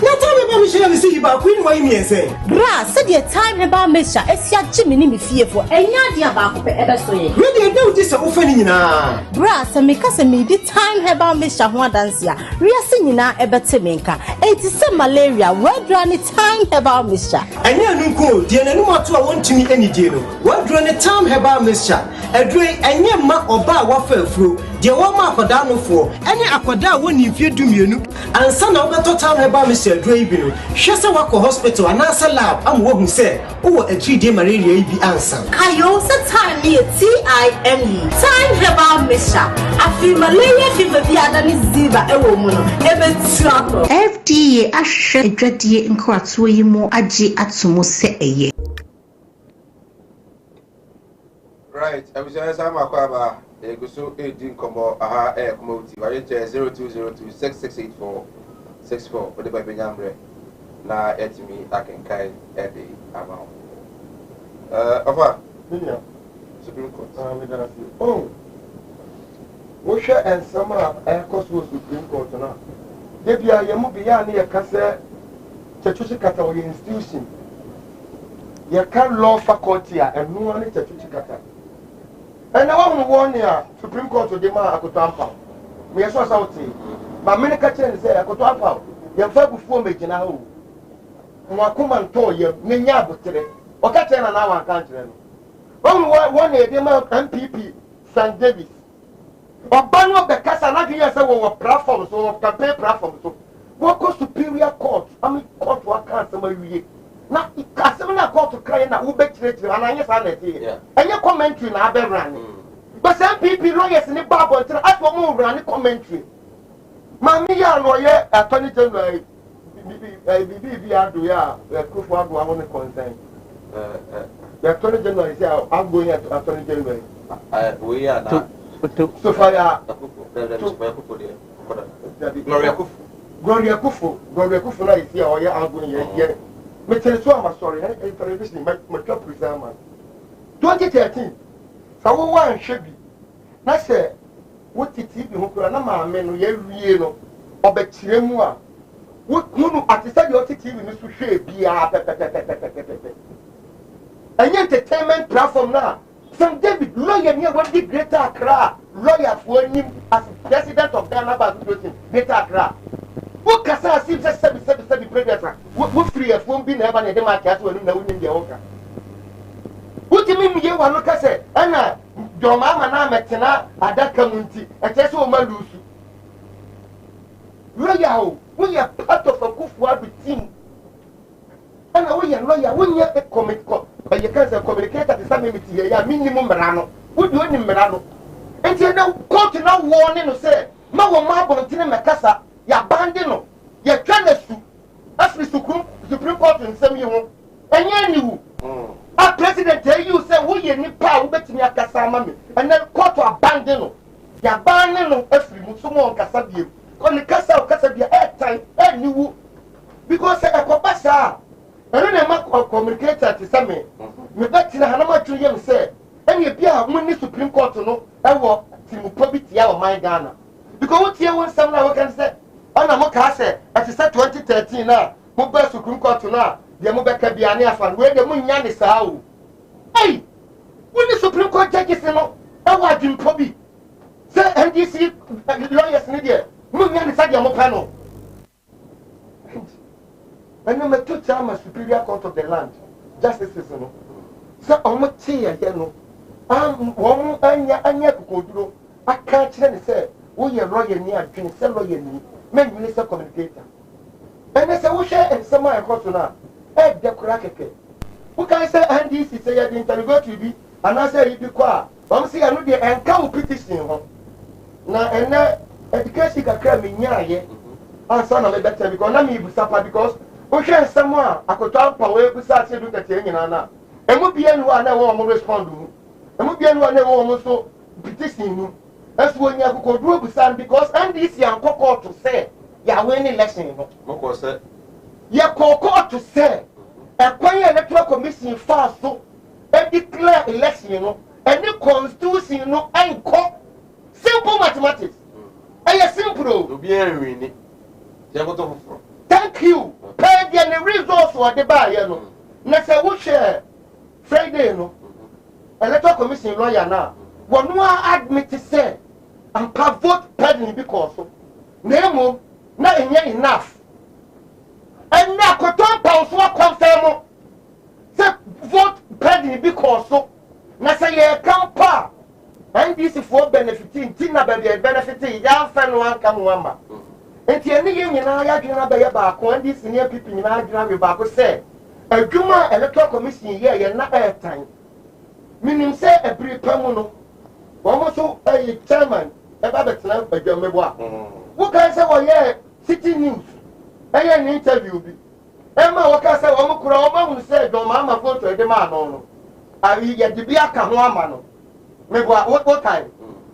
na time ba me share me see ba queen why me say bra said the time about Mr. Esia Jimmy ni me fiefo enya dia ba ko pe ebe so ye we dey do this o fa ni nyina bra se me ka se me di time about Mr. ho dance ya riase nyina ebe te me nka eti se malaria wedra ni time about Mr. enya nu ko die nanu mato a wontumi anidie no wedra ni time about Mr. edre enya ma oba wa fa afuro die wo ma akoda no fo enya akoda woni mfie dumienu ansa na obeto time about Mr. edre ibi no hwese wako hospital anasa lab am wo hu se wo atride malaria ibi ansa ayo se time ni TIME time about Mr. afi malaria fever bi adani ziba ewo mu no ebe trapo FDA ahwe adwadie nkwato yi mu agi atomo se eye right abusha sama akwaba eguso edin komo aha Kumawood TV wa 0202668464 ode ba benyamre na etimi akenkai ede amount afa yeah Supreme Court wo hwe ensama ekoso Supreme Court na de bia ye mu bia ne ye kase chechuchi kata wo institution ye kan law faculty a enu ane chechuchi kata ena wa mu won ya Supreme Court de ma akoto ampa me ye so sauti ma me ne ka chen se akoto ampa ye fa bufuo megina ho nwa kuma nto ye nyanya abotere o ka chen na wa kan kire no one e de ma MPP St Davis obano be kasa na gye say wo platform so campaign platform so wo ko superior court ami court wa kan sama wiye na ikasem na court kran na wo be kire ana anya sa na tie anya commentary na aberran but MPP lawyers ni babo ntra afọ mo run commentary mami ya no ye attorney general bibi ado ya kufu ado awon concern the attorney general is outgoing attorney general we are now so far Gloria Kufu na is here or ya outgoing here me tell so am sorry television my top presenter 2013 sawo wan hwebi na se wo TV ho kura na ma me no ye wie no obekire mu a wo hunu atisa de o TV ni so hwe bia pepepepepepepe any entertainment platform na St David lawyer near what the Greater Accra lawyer for him as president of Ghana Greater Accra what kasa sim se sebi predator what free a phone be never na dem aka so na woni dey oka what me ye wa no kase ana joma ma na metena adaka munti e che so ma lusu lawyer ho we are part of a Kufuor team ana we are lawyer we are a committee but you can't communicate at the same meeting ya minimum merano wo do ni merano enti na court na warning no say ma wo ma bontin me kasa ya bande no ya twana su afri Supreme Court nsem yi ho enye ni wu a president you say wo ye ni pa wo betimi akasa ma me and then court abandon no ya bande no afri mu so mo kasa biem ko ni kasa bia time ni wu because e ko basa eno na ma communicator ti same me beti na hanama tun yem say eni bia mo ni Supreme Court no e wo ti mu probity ya o man Ghana because what tie won sam na we can say ana mo ka say at 2013 na mo ba Supreme Court na de mo be ka bia ne afa we de mo nya ne saa o hey when the Supreme Court judges no e wo adwin probi say NDC lawyers ni de mo nya ne saa de mo pa no and no me to tell my superior court of the land justice no so omo tie ya no One anya kukoduro. I can't say, oh, you're lawyer near, can sell lawyer me, men minister communicator. And I say, oh, share and some my now. Ed the cracker. Who can say, and this is a interview to be, and I say, if you qua, I'm saying, I know the and come petition. Now, and now, education can cram in here. And son of a better because I'm able to suffer because we share someone. I could talk power besides you look at you and would be anyone I won't respond to. And would be anyone I won't so petition you. That's when you could do beside because and this young cocoa to say, you win election. You cocoa to say, a quiet electoral commission fast so, and declare election, and the constitution, and call simple mathematics. And a simple. To be a thank you. Pay the results for the buy, you know. Let's say we share Friday, you know. Electoral commission lawyer now. One more admit to say, and vote pending because of Nemo, not enough. And now, Cotton Pounds will confirm. Say, vote pending because of Nasaya Campa. And this is for benefiting, Tina baby benefiting, young fan one come one. Enti eni ye nyina ya dwena ba ye ba ko andi senior people nyina dwena we ba ko say adwuma electoral commission ye na airtime minim say ebri pamu no wo mo so chairman e ba betena adwuma bo a wo kan say wo ye city news ye interview bi e ma wo kan say wo mo kura wo ma hu say do ma ma photo e de ma no ari ye de bi aka ho ama no me bo a wo kai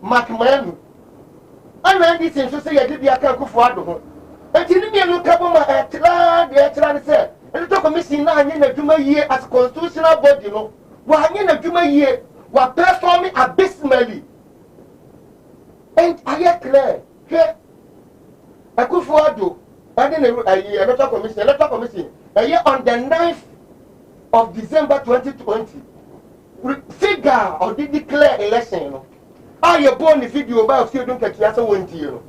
mark manu I this in so say you did be a can't for do. And you look up on my the say, and the commission now in a Juma year as constitutional body, you know. Why in a Juma year were performing abysmally. And I get clear. Here, I could for do. I didn't a electoral commission, a year on the 9th of December 2020. Figure or did declare election, you know. I born the video about you don't get to answer one to you.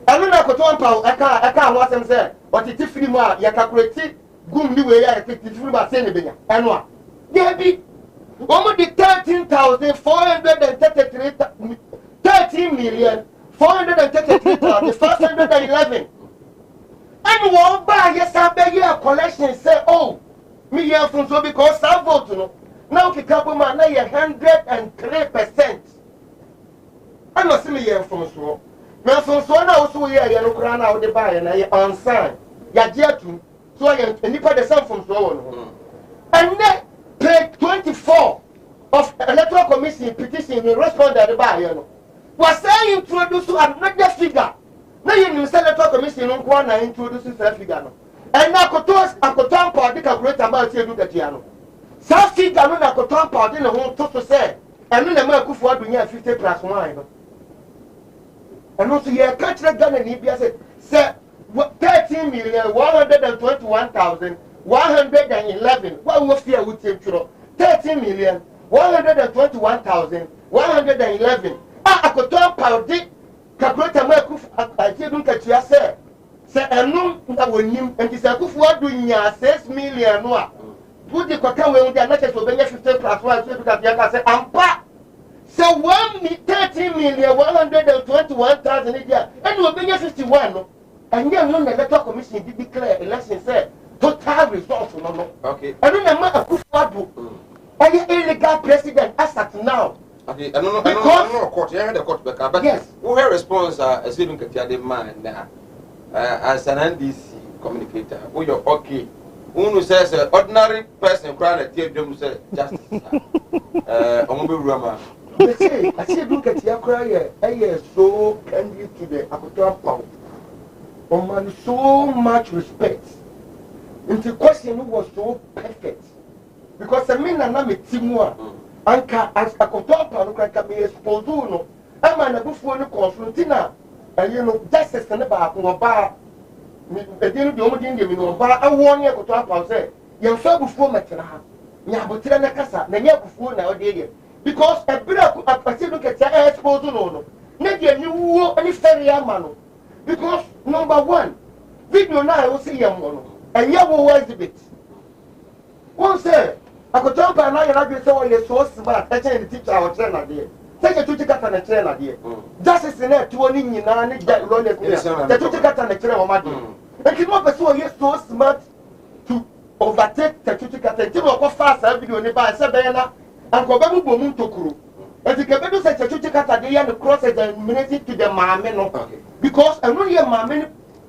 I don't know what pound I can't watch them say, but it's free more. You calculate good new way. I take the free about saying and what? There be almost 13,433,511. And one by yes, I beg you a collection say, oh, me here from so because I vote, you know. Now, the couple man, now you're 103%. I must see me here from so. Now, from so now, so here, you look around out the buy and I on sign. Ya dear to so I am and you put the sun from so. And then, page 24 of electoral commission petition will respond to the buy, you know. Was I introduced to another figure? Now you say electoral commission on one and introduces that figure. And now, Cotos and Coton party calculate about you look at Giano. Some figure no na Coton party no home to say, and then the man could afford to 50 plus 1. And also, you catch the gun and he said, 13,121,111. What was fear would take you? 13,121,111. I could talk about it. Calculate a mark I didn't catch you, sir. Say, and no, that will him, and this is what doing 6 million. Put the cocoa when they are not so 50 plus 1, so because you can say, I'm back. So 13,121,000 a year, and we'll be 51. And yet, no electoral commission did declare election said total results. No. Okay. I don't know a Kumawood. Are you illegal president as at now? Okay, I don't know court. You heard the court back, but yes, who had response as even the man as an NDC communicator. Who you're okay. Who says ordinary person crying at teardrum said justice. Rama. They say, I see look at your cry, so kindly to the Akutan Pound. Man, so much respect. And the question was so perfect. Because the men are not a Timua. And as Akutan Pound can be exposed. I'm an above confrontina. And you know, justice and about bar. The dinner the only thing you bar. I warn you, Akutan Pound said, you're so before Matana. Yabutina Casa, Nanya before nowadays. Because a bit of a look at your exposed no. Maybe a new any fairy man. Because number one, video now I will see young one. And you will watch the bit. One say, akotompa na yɛ na so yɛ so smart ɛkyɛn ne teacher a ɔkyerɛ na deɛ sɛ yɛtuti kata na kyerɛ na deɛ justice na ɛtoɔ ne nyinaa ne gya lɔlɛ yɛtuti kata na kyerɛ wɔn adeɛ nti mo pɛ sɛ ɔyɛ so smart to overtake yɛtuti kata nti mo ɔkɔ fa saa video ne ba sɛ bɛyɛ na ankɔbɛ mu bɔ mu ntokuro nti kɛbɛ do sɛ yɛtuti kata de yɛ no cross examination to the maame no because ɛno yɛ maame no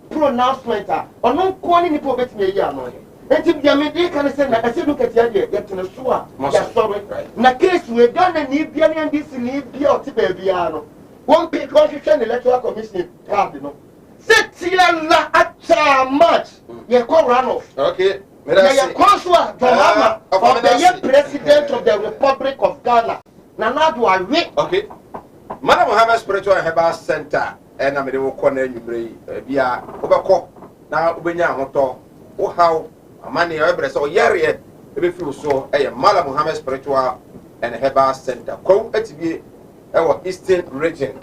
pronouncement a ɔno nkoa ne nipa obɛtumi ayi ano nti bia me de kan sɛ na ɛsɛ do katia deɛ yɛtene so a yɛsɔre na case we Ghana ni bia ne ndc ni bia ɔte baabia no wɔn pe hwehwɛ ne electoral commission card no sɛ tia la acha match yɛ kɔ runoff okay na yɛ kɔ so a Dramama of the president of the Republic of Ghana na na do awe okay Madam Muhammad Spiritual Herbal Center na me de wo kɔ na anwumre yi bia wobɛkɔ na wobɛnya ahotɔ wo haw amani ebre so yere ebe fi so Madam Muhammad Spiritual and Herbal Center ko atibie ewo Eastern Region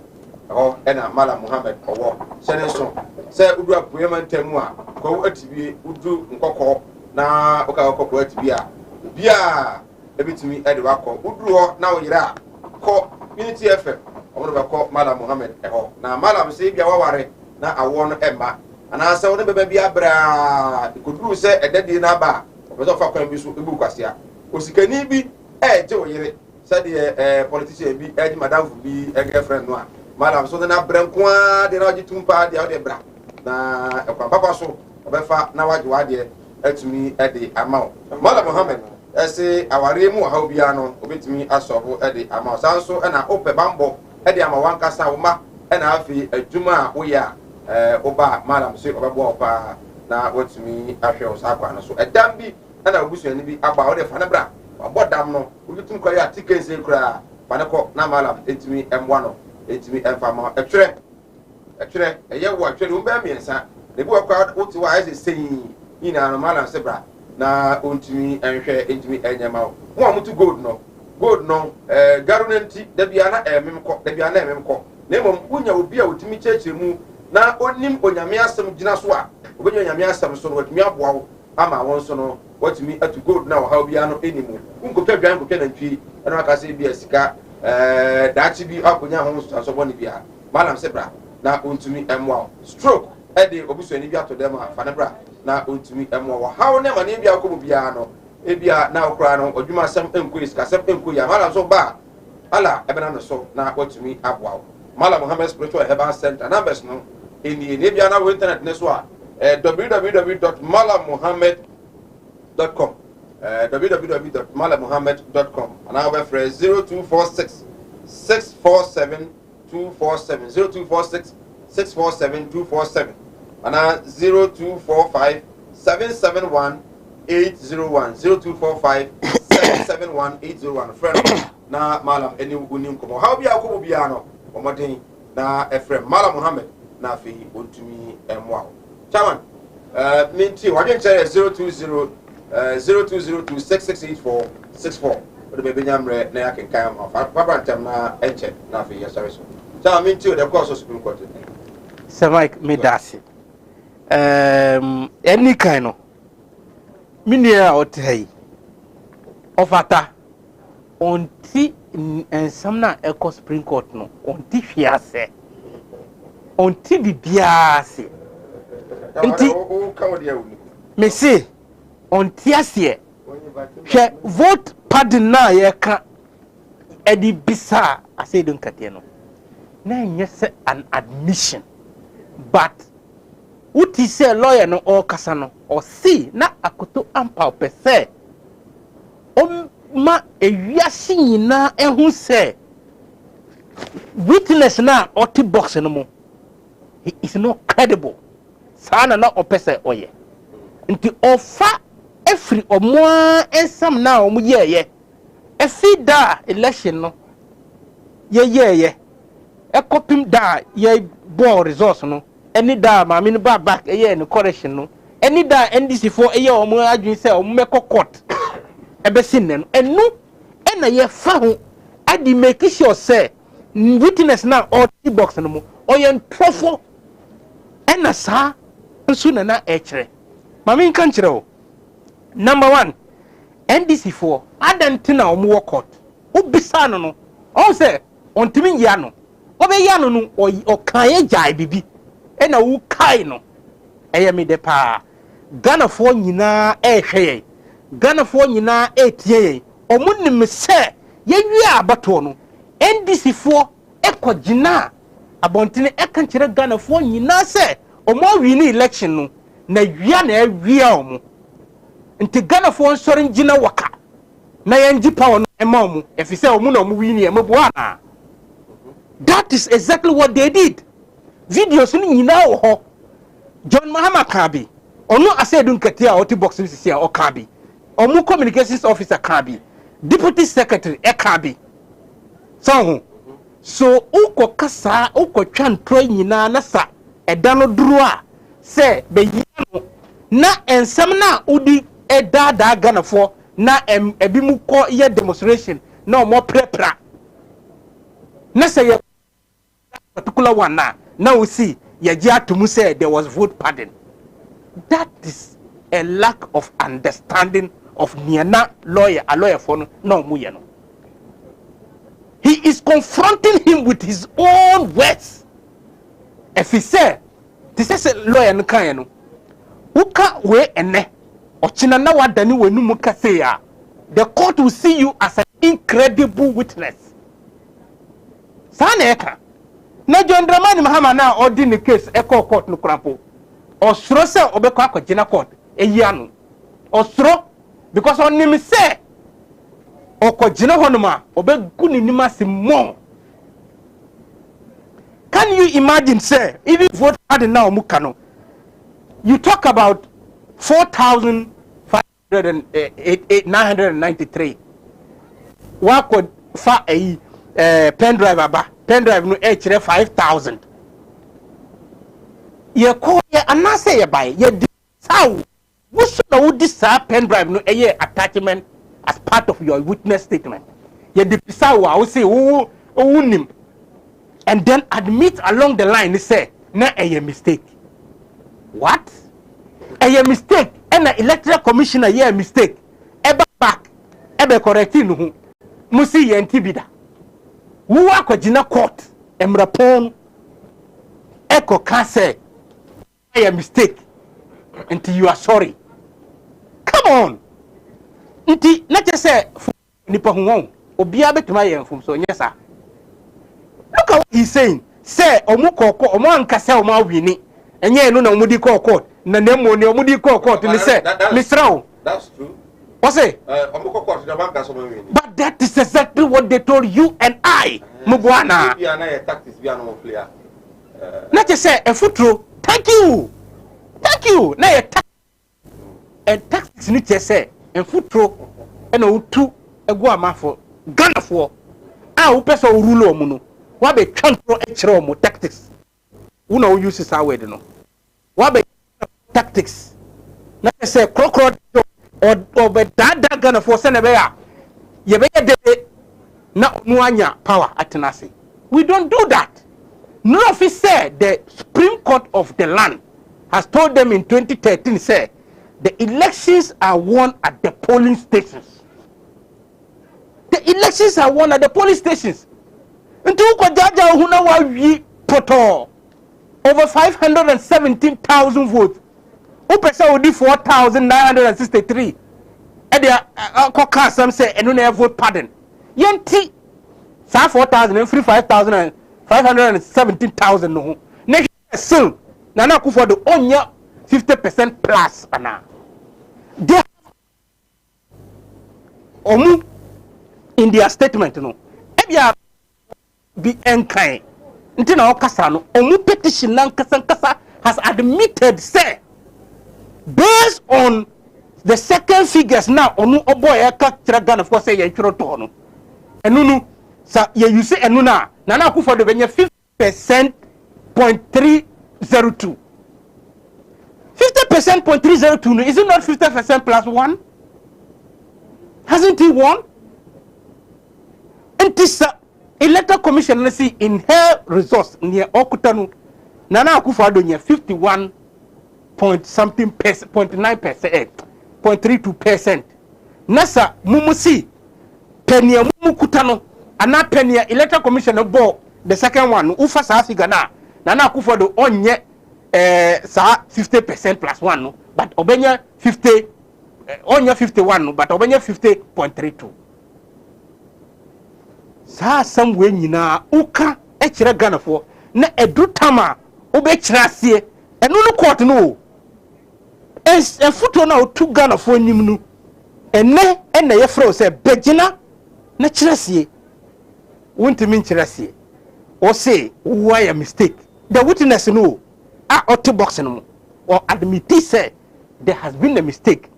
na Madam Muhammad owo sene so se udu apoyema ntamu a ko atibie udu nkokɔ na okakɔ atibie a bia ebitimi de wakɔ udu ho na wo yere a ko Unity FM omo be ko Madam Muhammad na Madam se bia waware na awo no emba ana se woni beba bia bra ikuduru se edede na ba obezo fa kwan bi so ebu kwasia osikani bi je oyire se de politician bi di madam fu bi girlfriend no a Madam so na branko a de na ogitumpa de o de bra na ekwa papa so obefa na waje wade atumi de amaw Madam Muhammad ese aware mu ha obia no obetumi asobo de amaw sanso na ope bambo de amawan kasa wo ma na afi adwuma a wo ya oba Madam se obebo opa na watumi ahwe o sakwa no so edam bi na obusuani bi aba o de fa ne bra abodam no obitum kwa ya tikense kura fa ne ko na Madam etumi emwa no etumi emfa ma etwere eye wo atwere wo ba miensa ne bi wakwa oti wa ese seyin ina no Madam se bra na ontumi enhwe entumi enyama wo amutu gold no garunenti da bia na emem ko na mom unya obi a otumi cheche mu na onim onyame asem gina so a obenya onyame asem so no watumi aboa wo ama won so no watumi atu gold na wo ha obi ano enimu unkopɛ dwan kopɛ na ntwi na aka se bia sika daachi bi akonya ho so bɔ ne bia Madam sebra na ontumi emwa stroke de obusuani bi ato dem a fa ne bra na ontumi emwa wo ha wo ne ma ne bia akɔ bia no ebia na okra no odwuma asem enko sika asem enko ya Madam so ba ala ebena no so na watumi aboa wo Madam Muhammad Spiritual Herbal Center numbers no eni bia na wo internet ne so a www.malamuhammad.com www.malamuhammad.com and our phrase 0246 647 247 0246 647 247 and 0245 771 801 0245 771 801 friend na Madam eni unim komo how bia ko bia no omoden na Ephraim Madam Muhammad na fi ontumi emwa chairman minti wadwen chere 020 0202668464 o de be nyamre na yakenkan of papantem na enche na fi yesare so chairman minti o de course Supreme Court Sir Mike Medasi any kind of minia otei ofata onti ensamna eko Supreme Court no onti fiase onti bibiase nti me say onti ase hwe vote pardon na ye ka edi bisa ase don kate no na nyese an admission but uti say lawyer no o kasa no o see na akoto ampa pese o ma ewiase nyina ehu say witness na oti box no mo he is not credible sana na opese oye nti ofa every omoa ensam na omo ye efi da election no ye ekopim da ye bo resource no any da ma me no back ye no correction no any da NDC for ye omo adwin say omo meko court ebesin ne no enu na ye fa ho adi make sure say witness na or box no mo oye profo ena sa nsu na ekire mami kan kire o number 1 NDC for adantina omo court obisa no o say ontimi ya no obeya no no o kan ye jai bibi e na wo kai no eye me de pa Ghana for nyina e hwe Ghana for nyina e tie ye omunim se ye wi abato no NDC for ekogina abontine eka kire Ghana for nyina se omo wi ni election no na wia na awia omo nti Ghana for nsori ngina waka na yenji power no ema omo efise omo na omo wi ni ema bo ana. That is exactly what they did. Videos ni nyina wo ho John Mahama Kabi ono asedun katia oti box ni sisi o Kabi omo communications officer Kabi deputy secretary e Kabi so uko kasa uko twantro nyina na sa eda no duru a se be yino na ensem na udi eda da Ghana for na ebi mu ko ye demonstration na omo prepra na say ye particular one now we see Yajia to say there was vote pardon. That is a lack of understanding of Niana lawyer, a lawyer for no Muyano. He is confronting him with his own words. If he said, this is a lawyer Nkayano, Uka we ene, Ochina na wadani we numuka seya. The court will see you as an incredible witness. Saneka. Na John Dramani Mahama na odi ni case eko court no krampo osro se obekọ akogina court eyianu osro because on him say okogina honoma obegu ni nimasi mo. Can you imagine say even vote pardon now mukano you talk about 4,993 wako fa pen drive aba pen drive no h 5,000 ye ko ye anase ye buy ye saw wuso na wudi sa pen drive no attachment as part of your witness statement ye de saw wa say wo nim and then admit along the line say na a mistake. What? A mistake and the electoral commissioner ye mistake eba back ebe correcting no musi ye ntibida who are Jina court emrapon echo can say a mistake until you are sorry. Come on. Until not just say nipa huon obia betuma yen fum so nyesa. Look at what he's saying. Say omuko omo ankase omo wini enye enu na omudi court na nemo ni omudi court ni say misrao. That's true. What's it? But that is exactly what they told you and I. Mugwana. Not just say a footro. Thank you. Thank you. Now a tactics need to say a footro and a two a guama for Ghana for. Ah, who person rule muno. What be control HRO tactics? Who know uses our way, no? What be tactics? Not just say crocodile. Or be that Ghana for Senebea. You be de na nuanya power atenasi. We don't do that. None of it said the Supreme Court of the land has told them in 2013 say the elections are won at the polling stations. The elections are won at the polling stations. Until Kwajaja Huna wa poto over 517,000 votes. Upesa odi 4,963. Edia koka some say enu na vote pardon. Yenti sa 4,000 and 5,000 and 517,000 no. Next still Nana Akufo do onya 50% plus ana. They omu in their statement no. Ebia be enkai. Ntina okasa no omu petition nan kasa has admitted say based on the second figures now onu oboy eka kira Ghana for say ye twiro to no enu nu sa ye use enu na Nana Akufo do benye 50%.302 50%.302 no is it not 50% plus 1? Hasn't he won? And this electoral commission see in her resource near Okutanu Nana Akufo do 51 point something percent, 0.9%, 0.32%. nasa mumusi penia mumukuta no ana penia electoral commission bo the second one ufa sa figure na akufo do onye sa 50% plus 1 no but obenya 50 onye 51 no but obenya 50.32 sa samwe nyina uka e kire Ghana fo na edu tama obe kire asie enu no court no e foto na otu Ghana fo nim no ene ye fro se begina na kire asie wontimi kire asie o say why a mistake the witness no auto box no or admit say there has been a mistake.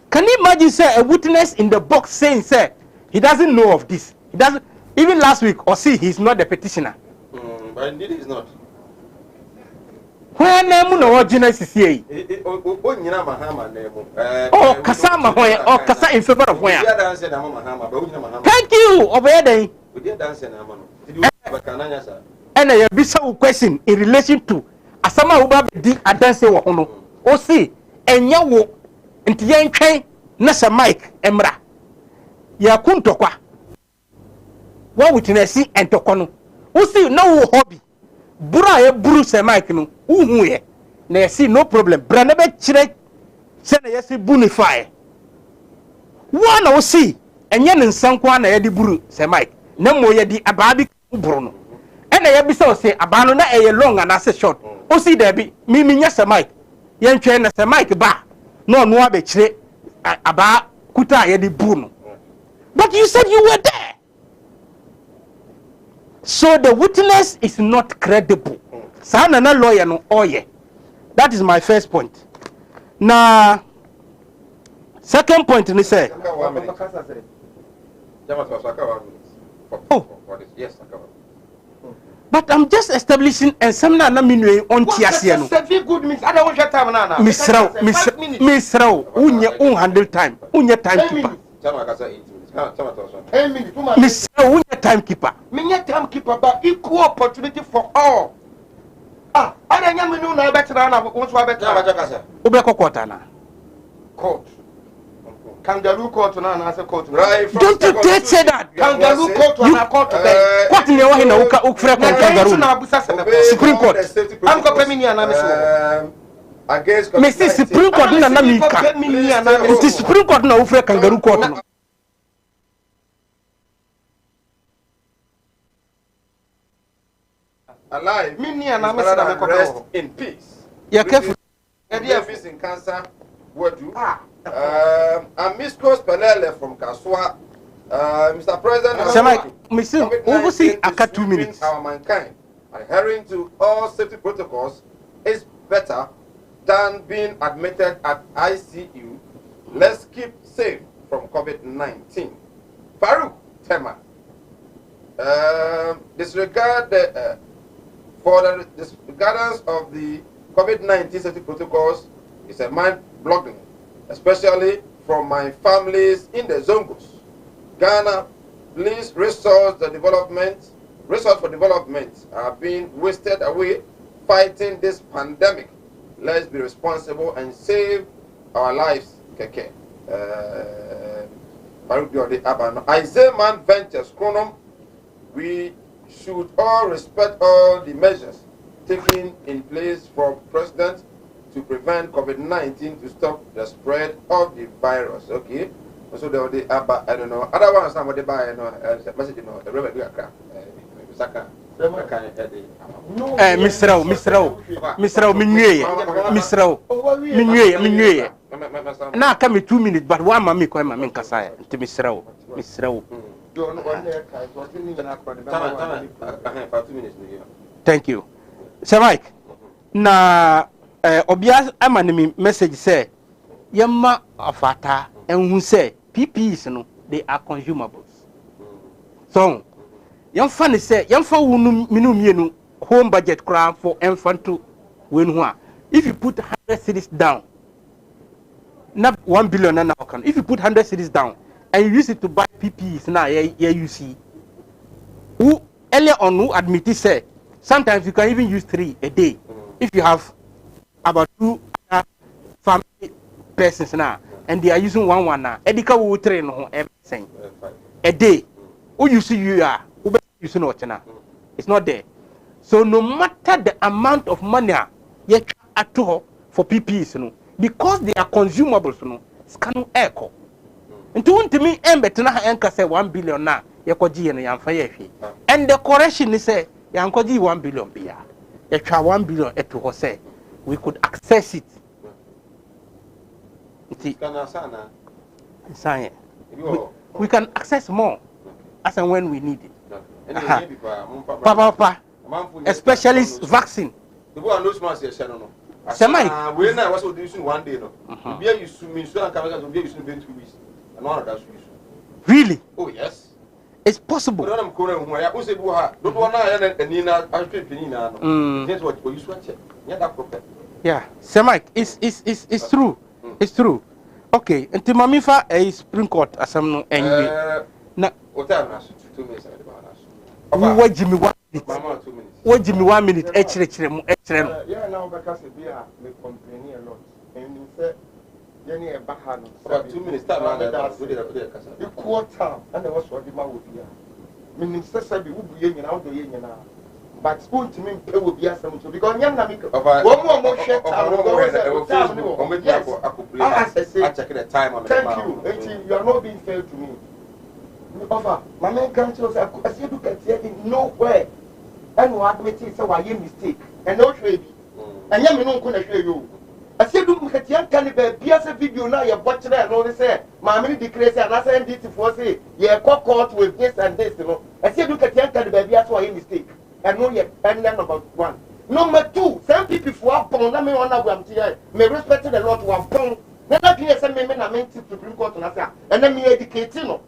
Can you imagine say a witness in the box saying say he doesn't know of this, he doesn't even last week or see he's not the petitioner. But indeed he's not. Where name no original CCA? Oh, Kasama where or Kasa in favor of where? Thank you, Obede. And I have some question in relation to Asama Uba di Adanse wa ono. O see, enya wo nti yentwen na sa Mike Emra. Ya kuntokwa. Wa witness entokwa no. O see na wo hobby. Bura ye buru sa Mike no. Uhu ye. Na see no problem. Bra na be kire se na yesi bonify. Wa na o see enya nsankwa na ye di buru sa Mike. Na mo ye di ababi buru no. Ena ya bisa o say abano na eye long and as short. O see there be me nya sa Mike. Yen twen na sa Mike ba. No no abe kire aba kuta ye di buru no. But you said you were there. So the witness is not credible. Sana na lawyer no oye. That is my first point. Now, second point ni say. Oh. Yes, but I'm just establishing and some na minwe on tiasie no. Very good means I don't want your time na. Misrao, unye handle time. Unye timekeeper. Misrao unye timekeeper. Minye timekeeper but equal opportunity for all. Ah, I don't know na better na once wa better. Ube ko court na. Court. Kangaroo court na say court. Right. Don't you dare say that. Kangaroo court na court. Court me wa hina ukufre kangaroo. Supreme Court. I'm ko pemini na me against Mr. Supreme Court na mika. It Supreme Court na ufre kangaroo court no. Alive. Rest in peace. Yeah, careful. Peace in cancer. What do? I'm Miss Coast Pelele from Kaswa. Mr. President, Mr. Oversee aka 2 minutes. Our mankind adhering to all safety protocols is better than being admitted at ICU. Let's keep safe from COVID-19. Farouk Tema. Disregard the for the disregardance of the COVID-19 safety protocols is a mind-boggling, especially from my families in the Zongos. Ghana, please resource for development are being wasted away fighting this pandemic. Let's be responsible and save our lives. Keke. Isaiah Man Ventures, Chronom, we should all respect all the measures taken in place from President to prevent COVID-19 to stop the spread of the virus. Okay? So the I don't know. Other ones somebody buy message the river do crack. Mr. Minue. Na kame 2 minutes but one mami kwa mami nkasa nti Mr. Thank you. Sir Mike. Na obia amane message say yamma afata enhu say PPEs no they are consumables. So yamfa ne say yamfa wonu minu mienu home budget kra for enfanto when ho if you put 100 cities down not 1 billion na can if you put 100 cities down and you use it to buy PPEs now you see who earlier on who admitted say sometimes you can even use 3 a day if you have about 2 family persons now and they are using one now. Edika will train no everything. A day. Who you see you are, who you see no chana. It's not there. So no matter the amount of money you at all for PPEs, you know, because they are consumables, you know, scan echo. And to me, Embetana Anka say 1 billion now, Yakoji and Yamfaye. And the correction is say Yankoji 1 billion beer. You try 1 billion at to say we could access it. We can access more as and when we need it. Papa, especially vaccine. The boy knows my session. Semai. We know what we do one day. No, we are used to me. So I'm coming to be used to 2 weeks. And one of that's really? Oh yes. It's possible. But I'm calling who I say, don't want to Nina. I speak Nina. That's what you switch. Yeah, Semai, it's true. It's true. Okay, and to Mamifa a Supreme Court as some anyway. Na what time 2 minutes. What Jimmy 1 minute? What Jimmy 1 minute? Yeah, now because we are complaining a lot. And you say, Jenny a Bahano. About 2 minutes. You quarter, and there was what the man would be. Meaning, Sasabi would be in out the union now. But spoon to me, it would be a some to because young Namiko. One more shit. I check the time. Thank you. You are not being fair to me. Offer, my man can't tell us. I see you can say in nowhere. And we admit it, so I am mistake. And no trade. And young men couldn't show you. I see you at young caliber, Pierce video now, you're watching and all this. My many decrease and I send it for say, you're caught with this and this, you know. I see you at young caliber, that's why I mistake. And no yet, and then number 1. Number 2, some people who are born, I mean, one of them here, may respect the Lord who are born. Then I can say, men are meant to Supreme Court and then me educate, you know.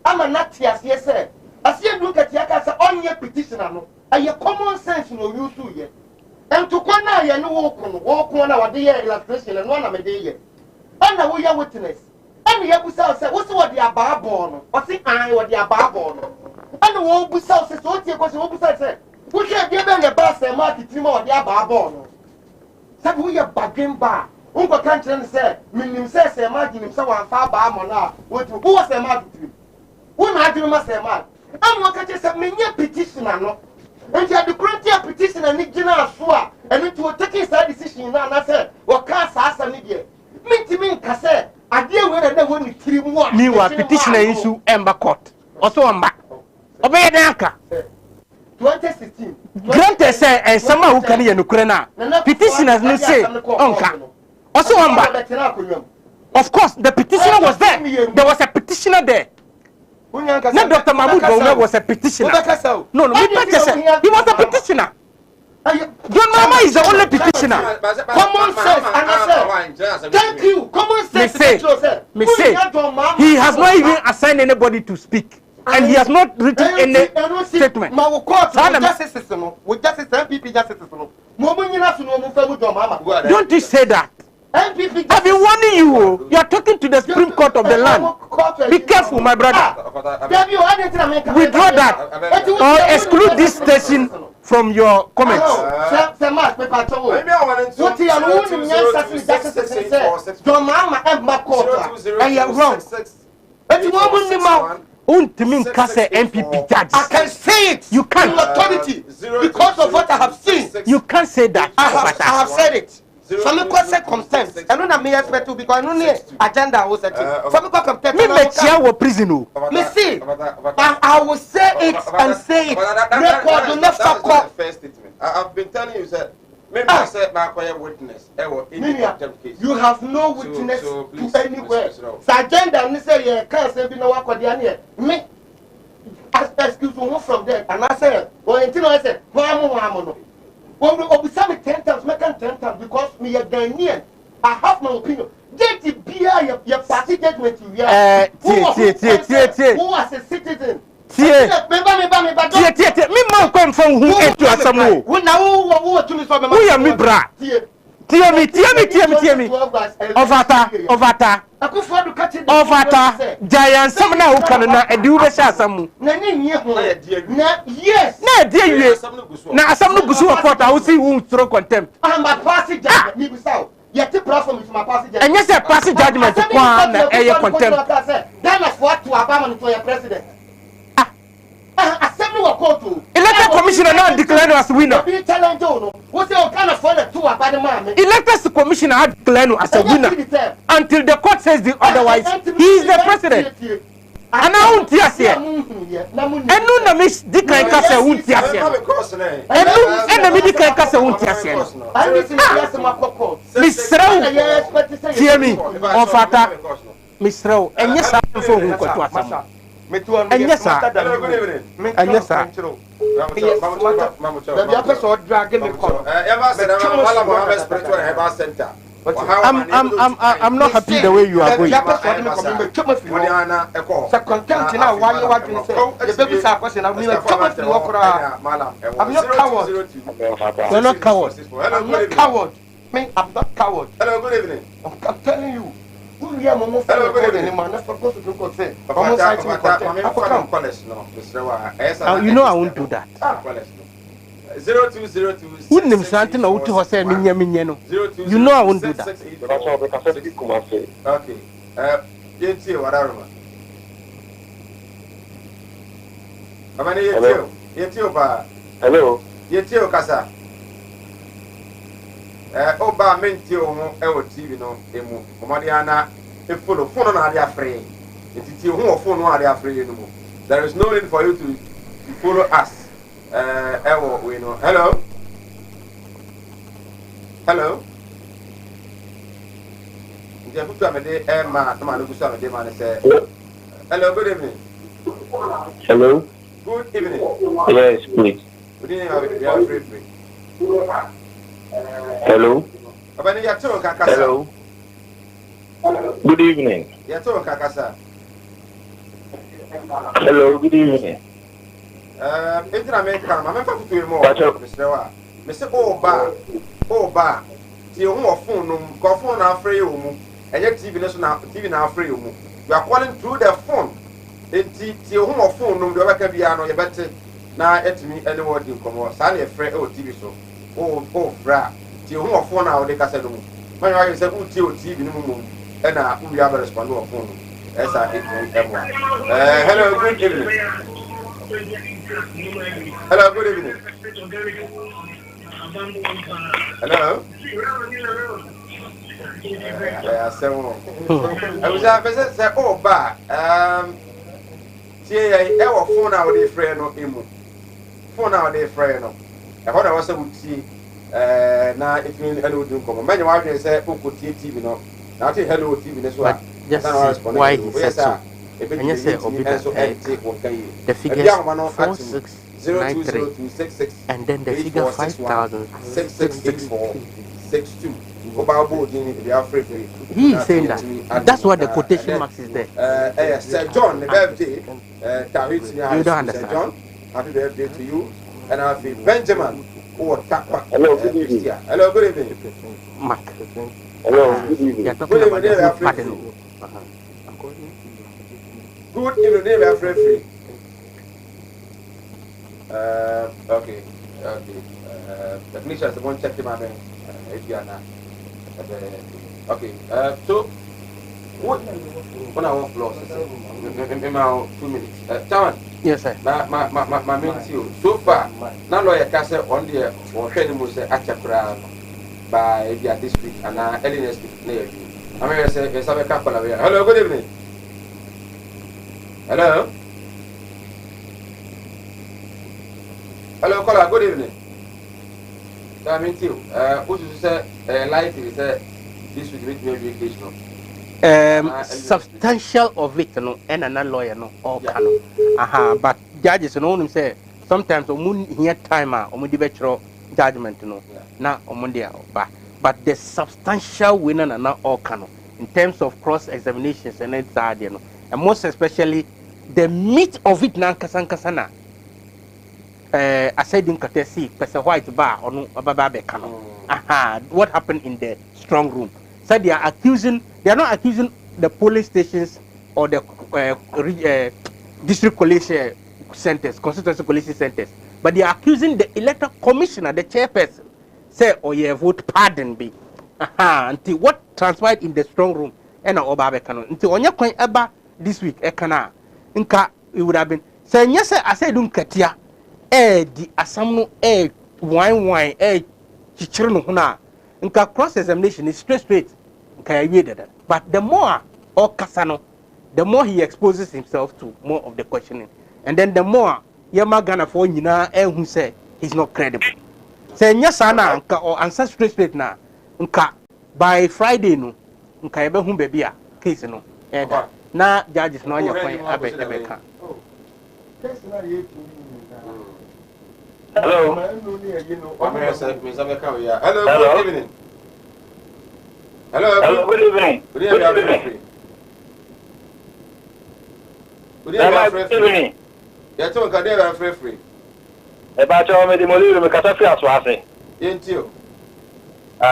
I'm a not here, yes, sir. I see you look at Yaka on your petitioner. And your common sense no use to yet. And to corner, you know, walk on our dear illustration and one of a day. And now we are witness. And the Abusa said, what's what they are barborn? Or think I what they are barborn? And the Abusa says, what you Abusa said, we can't give them a bus and market team or they are barborn. Said we are bargain bar. Uncle Country said, meaning says, imagine himself on far bar now. Who was a market team? Who might do must a man? I'm not catching some many petitioner. No. And you had the current petition and Nick General Sua, and it will take his decision now. And I said, what can't ask an idiot? Mean cassette. I deal with it when you kill more. Meanwhile, petitioner issue Ember Court. Also, I'm back. Obey the anchor. 2016. Granted, say, and someone who can hear Ukraine. Petitioners no say, Uncle. Also, I'm back. Of course, the petitioner was there. There was a petitioner there. Not Dr. Mahmoud Bowman was a petitioner. No, he was a petitioner. John Mama is the only petitioner. Common sense, and I said, thank you. Common sense. Me say, he has not even assigned anybody to speak. And he has not written any statement. Don't you say that? I've been warning you. You are talking to the Supreme Court of the land. Be careful, my brother. Withdraw that or exclude this station from your comments. I can say it. You can't. Authority because of what I have seen. You can't say that. I have said it. Some circumstance. I don't know me expect to because I don't need agenda was set. Some circumstance. Me me prison. Me see. I will say it and say it. Record the next call. I've been telling you that. Maybe I said my witness. You have no witness to anywhere. So agenda and say you can't say no work here. Me. Excuse me from there. And I said, well, until I said, no. Well, we be 10 times, make 10 times because me a Ghanaian. I have my opinion. Get the beer your party judgment you hear. Who as a citizen? Me man come from who ate you as some who. Who to me from who ya me bra? Tia me. Ovata. Giant some now who can na edu be sha some. Yes. Na die you. Na some no busu report I will see who throw contempt. I'm a party judgment me be sao. Yet the platform is my passage. And yes, a passage judgment to Kwan, a contempt. Then I fought to Obama for your president. Assembly will call to. Elected commissioner not declared as winner. What's your kind of father to about the man? Elected commissioner had declared as a winner until the court says the otherwise. He is the president. And I won't hear here. And no, the Miss Dick and Castle won't hear here. And no, the Dick Castle won't hear here. Miss Rowe, hear me, or Fata, Miss Rowe, and yes, I'm for who got to us. And yes, sir. And yes, sir. I'm not happy the way you are going. I'm not coward. You're not coward. I'm not coward. I'm not coward. Hello, good evening. I'm telling you. Hello, good evening. You know I won't do that. 0202. Wouldn't something out to Jose Minyano? You know I won't do that. Okay. Yetio, whatever. How many Yetio? Hello. Yetio Casa. Oba mentio ewo TV no emu. Omadiana e follow phone na dia free. Etiti hu phone na dia free no mo. There is no need for you to follow us. Ewo we know. Hello. Hello. Nje butu amede ma no ma no butu amede ma ne say. Hello, good evening. Hello. Good evening. Yes, please. Good evening. You are free. Hello. Hello. Good evening. Hello, good evening. You are calling through the phone. Na etimi anyone din komo sa na efre o TV so o fra ti o ho phone na o de ka se do mu man wa se ku ti o TV ni mu e na u ya ba respond o phone esa etimi hello, good evening. Hello, good evening. Hello. I was say oh ba tie e wo phone na o de frɛ no emu phone na o de frɛ no e ho na wo se wuti na ifin hello dun komo manya wa hwe se okotie TV no na te hello TV ne so a why he said so and you say the figure 4693 and then the figure 5662 he is saying that. That's what the quotation marks is there. Sir John, the birthday. You don't understand. John, happy birthday to you. And I feel Benjamin. Hello, good evening. Hello, good evening. Mark. Hello, good evening. You're talking about the food pattern. Good evening, we are free. Okay. Technicians, I want to check the man. If you are not. Okay, so what when I want plus in my 2 minutes. Chairman. Yes, sir. My main so far, now lawyer Castle on the or Shenimus Achapra by the district and early next week near you. I'm going to say, yes, I'm a couple of here. Hello, good evening. Hello. Hello, caller, good evening. I mean, too. What you say? Life is this week with me educational. Substantial of it, no, and another lawyer, no, all canon. But judges, no one say sometimes on here time or debate judgment, no, now on Monday, but the substantial winner and not all canon in terms of cross examinations and it's and most especially the meat of it, Nankasana. I said in Katesi, Pesa White Bar or no Bababe Kano. What happened in the strong room? Said they are not accusing the police stations or the district police centers, constituency police centers, but they are accusing the electoral commissioner, the chairperson. Say, oh, yeah, vote pardon be. Until what transpired in the strong room and oba bekano until onya kwan eba this week ekana nka it would have been say yes I said katia di asam no wine chichire no ho na nka cross examination is straight nka ya wie dada but the more or kasano the more he exposes himself to more of the questioning and then the more yama Ghana for nyina who say he's not credible say yes na nka or answer straight na nka by Friday no nka ebe hu baby a case no na judges no anya kwan abeka hello hello good evening good evening good evening ya to nka dey free e ba cho me di moliru me kata fi aso ase yentio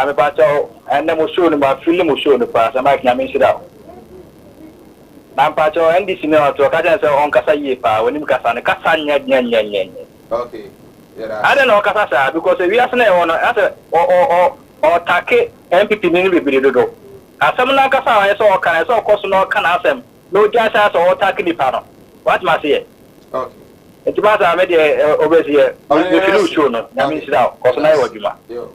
me ba cho enne mo show ni ba film mo show ni pa sa ma knya me shida na pa cho NDC ne wato ka jan se on kasa ye pa woni mi kasa ne kasa nya okay yeah I don't know kasa sa because we are say on ase o take MPP ni bibiri dodo asem na kasa wa so o kan so koso no kan asem no jasa so o take ni pa no what ma say okay enti ba sa me de obesi ye we feel show no na mi shida koso na e waduma yo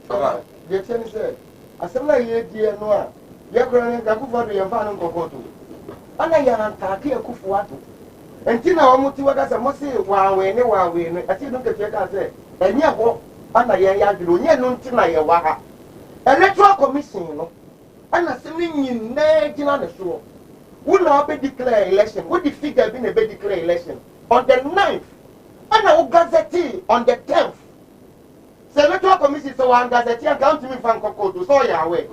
baba ye tell say asem na ye die no a ye kro ne ga ku fa do ye fa no kokoto ana ya take akufu ato enti na omuti wakasa mo se wa we ne ati no ke ka say enye ho ana ye ya duro nye no nti na ye wa ha electoral commission no ana se ni nyina gina na so we now be declare election we the figure be na be declare election on the 9th ana o gazette on the 10th say electoral commission so one gazette and count me fan kokodo so ya we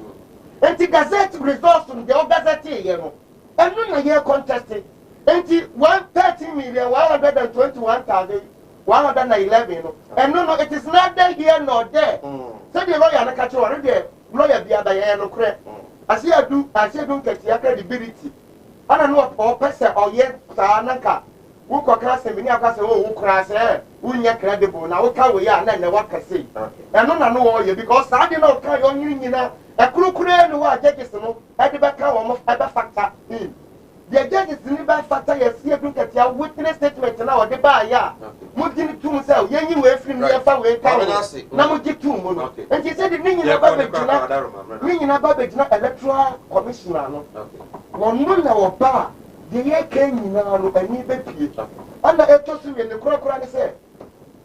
enti gazette results on the gazette ye no and no na ye contested enti 130,121,111 no and no it is neither here nor there so the lawyer na catch one the lawyer be ada no kre asia do ketia credibility ana no o pese o ye sa nanka wo kokra se bi ni akase wo kra se wo nya credible na wo ka we ya na wakase and no na no o ye because sa de no ka yo nyina ekurukure no wa judges no e de be ka wo mo e be factor in the judges ni ba factor ye see do ketia witness statement na o de ba ya mo gini tum se ye nyi we free ye fa we ka na mo gi tum mo no and he said ni nyina ba be gina electoral commissioner no wonu na wo ba de ye kan nyina no ani be pie ana eto su we ne kura ne se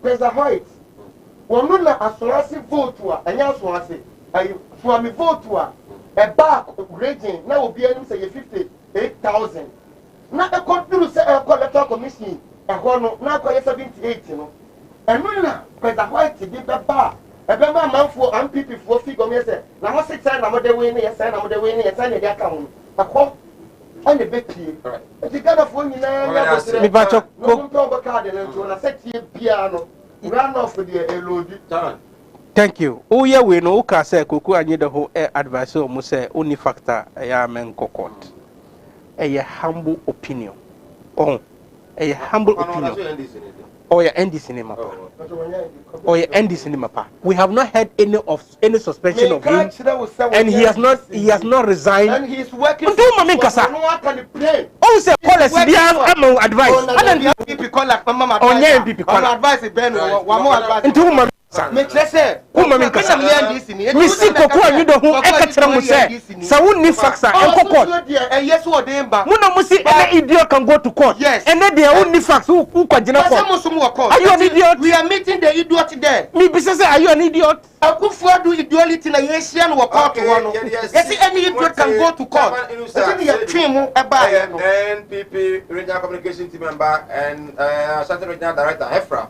President White wonu na asorasi vote a anya asorasi ayi for me vote a back region na obi anim say 58,000 na e continue say e electoral commission e ho no na ko 78 no enu na President White di be ba e be ma manfo MPP fo figure me say na ho 6 na mo de we ni yes na mo de we ni yes na de aka ho akọ and the baby the Ghana for nyina ya go mi ba cho no mpo ba card na to na set ye bia no run off the elodi thank you o ye we no ka say koku anyi de ho advice o mo say oni factor ya men kokot a humble opinion a humble opinion or your ND cinema or your ND cinema pa we have not heard any suspension of him and he has not resigned and he is working do mama kasa oh say policy they have advice and MPP call like mama MPP call advice ben wa mo advice into mama me say mama kasa mi si koku anyi do ho e ka kire mo say sa wonni faxa en kokot yes wo dey ba mo na mo si any idiot can go to court and then they wonni fax who kwagina court are you an idiot we are meeting the idiot there me be say are you an idiot akufu do idiolity na yesia no court wo no yes any idiot can go to court so you twin mo e ba ye no NPP regional communication team member and Central Regional Director Hefra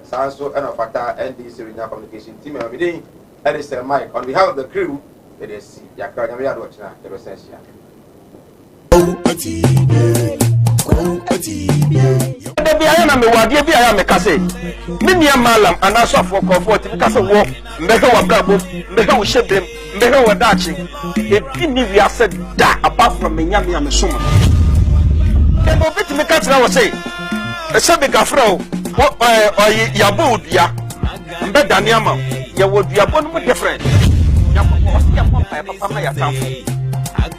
Sanso and Ofata NDC regional communication team member meeting and it's Mike on behalf of the crew it is yakra nyame ya watch na the essential de bi ayana me wade bi ayana me kase me nia malam anaso afo kofo ti kase wo mbege wa brabo mbege wo shebem mbege wo dachi e bi ni wi ase da apart from me nyame ya me soma ke bo bit me ka tira wo sei e se be gafra o ya bo dua mbe daniama ya wo dua bo no different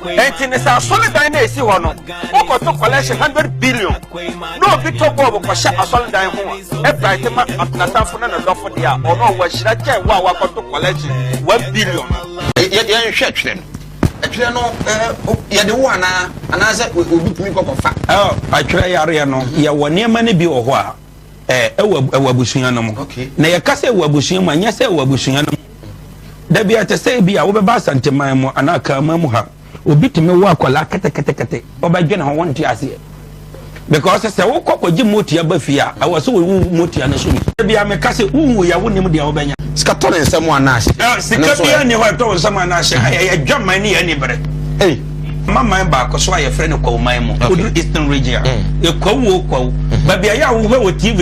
And in a solid dine, see one. What to collection 100 billion. No big top of a shot a solid dine home. A bright man at Nathan and a dog for the or no, what should I tell what to collection 1 billion? Yet, church then. Actually, no, you're the one, and I said, we beat me of fact. Oh, I try Ariano. You were near money be or what? Wabusianum. Okay. Na yakase wabusianum, and yes, wabusianum. There be at a say be a overbass and Timamo and Aka Mamuha. Ubit me walk or like kate, or by General 1 year. Because I said, oh, Coco Jim Motia Buffia, I was so Motia and Sumi. Maybe I'm a cassette, we are winning the Albania. Scatton and someone Nash. Scatton, you have told someone Nash, I jump my knee anybody. Hey. Mama back or sway a friend of Maimo, Eastern region. You call, but be a young with TV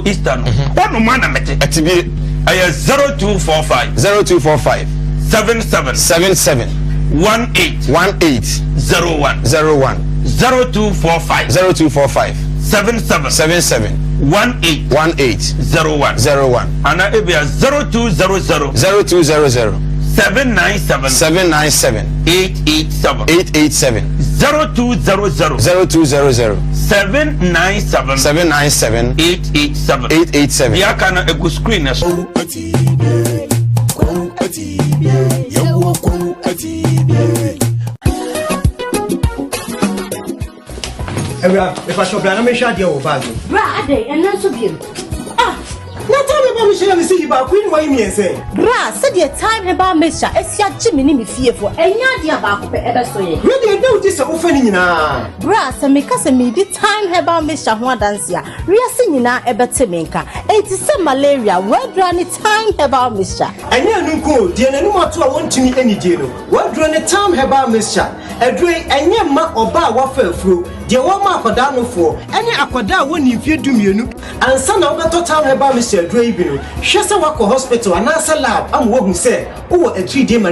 Eastern. What no man I met it. I have 0245 77 18 01 0245 77 18 01 and I be a 0200 797 887 0200 797 887 ya kana a good screen as if I shop na me sha dia o bag bra ade enen so biem na tell me about me share me see you ba queen why me say bra said the time about Mr. Esia Jimmy ni fie for enya dia ba ko pe ebe so ye me dey do this o fa ni nyina bra se me ka se me di time about Mr. ho dance ya riase nyina ebe te me nka enti se malaria wadra ni time about Mr. enya nunko die nanu mato a wontumi enije no wadra ni time about Mr. edre enya ma oba wa fa afuro die wo ma akoda no fo ene akoda woni fie dumienu ansa na obeto time about Mr. edre ibi no hwese wako hospital anasa lab am wo hu se wo a 3 day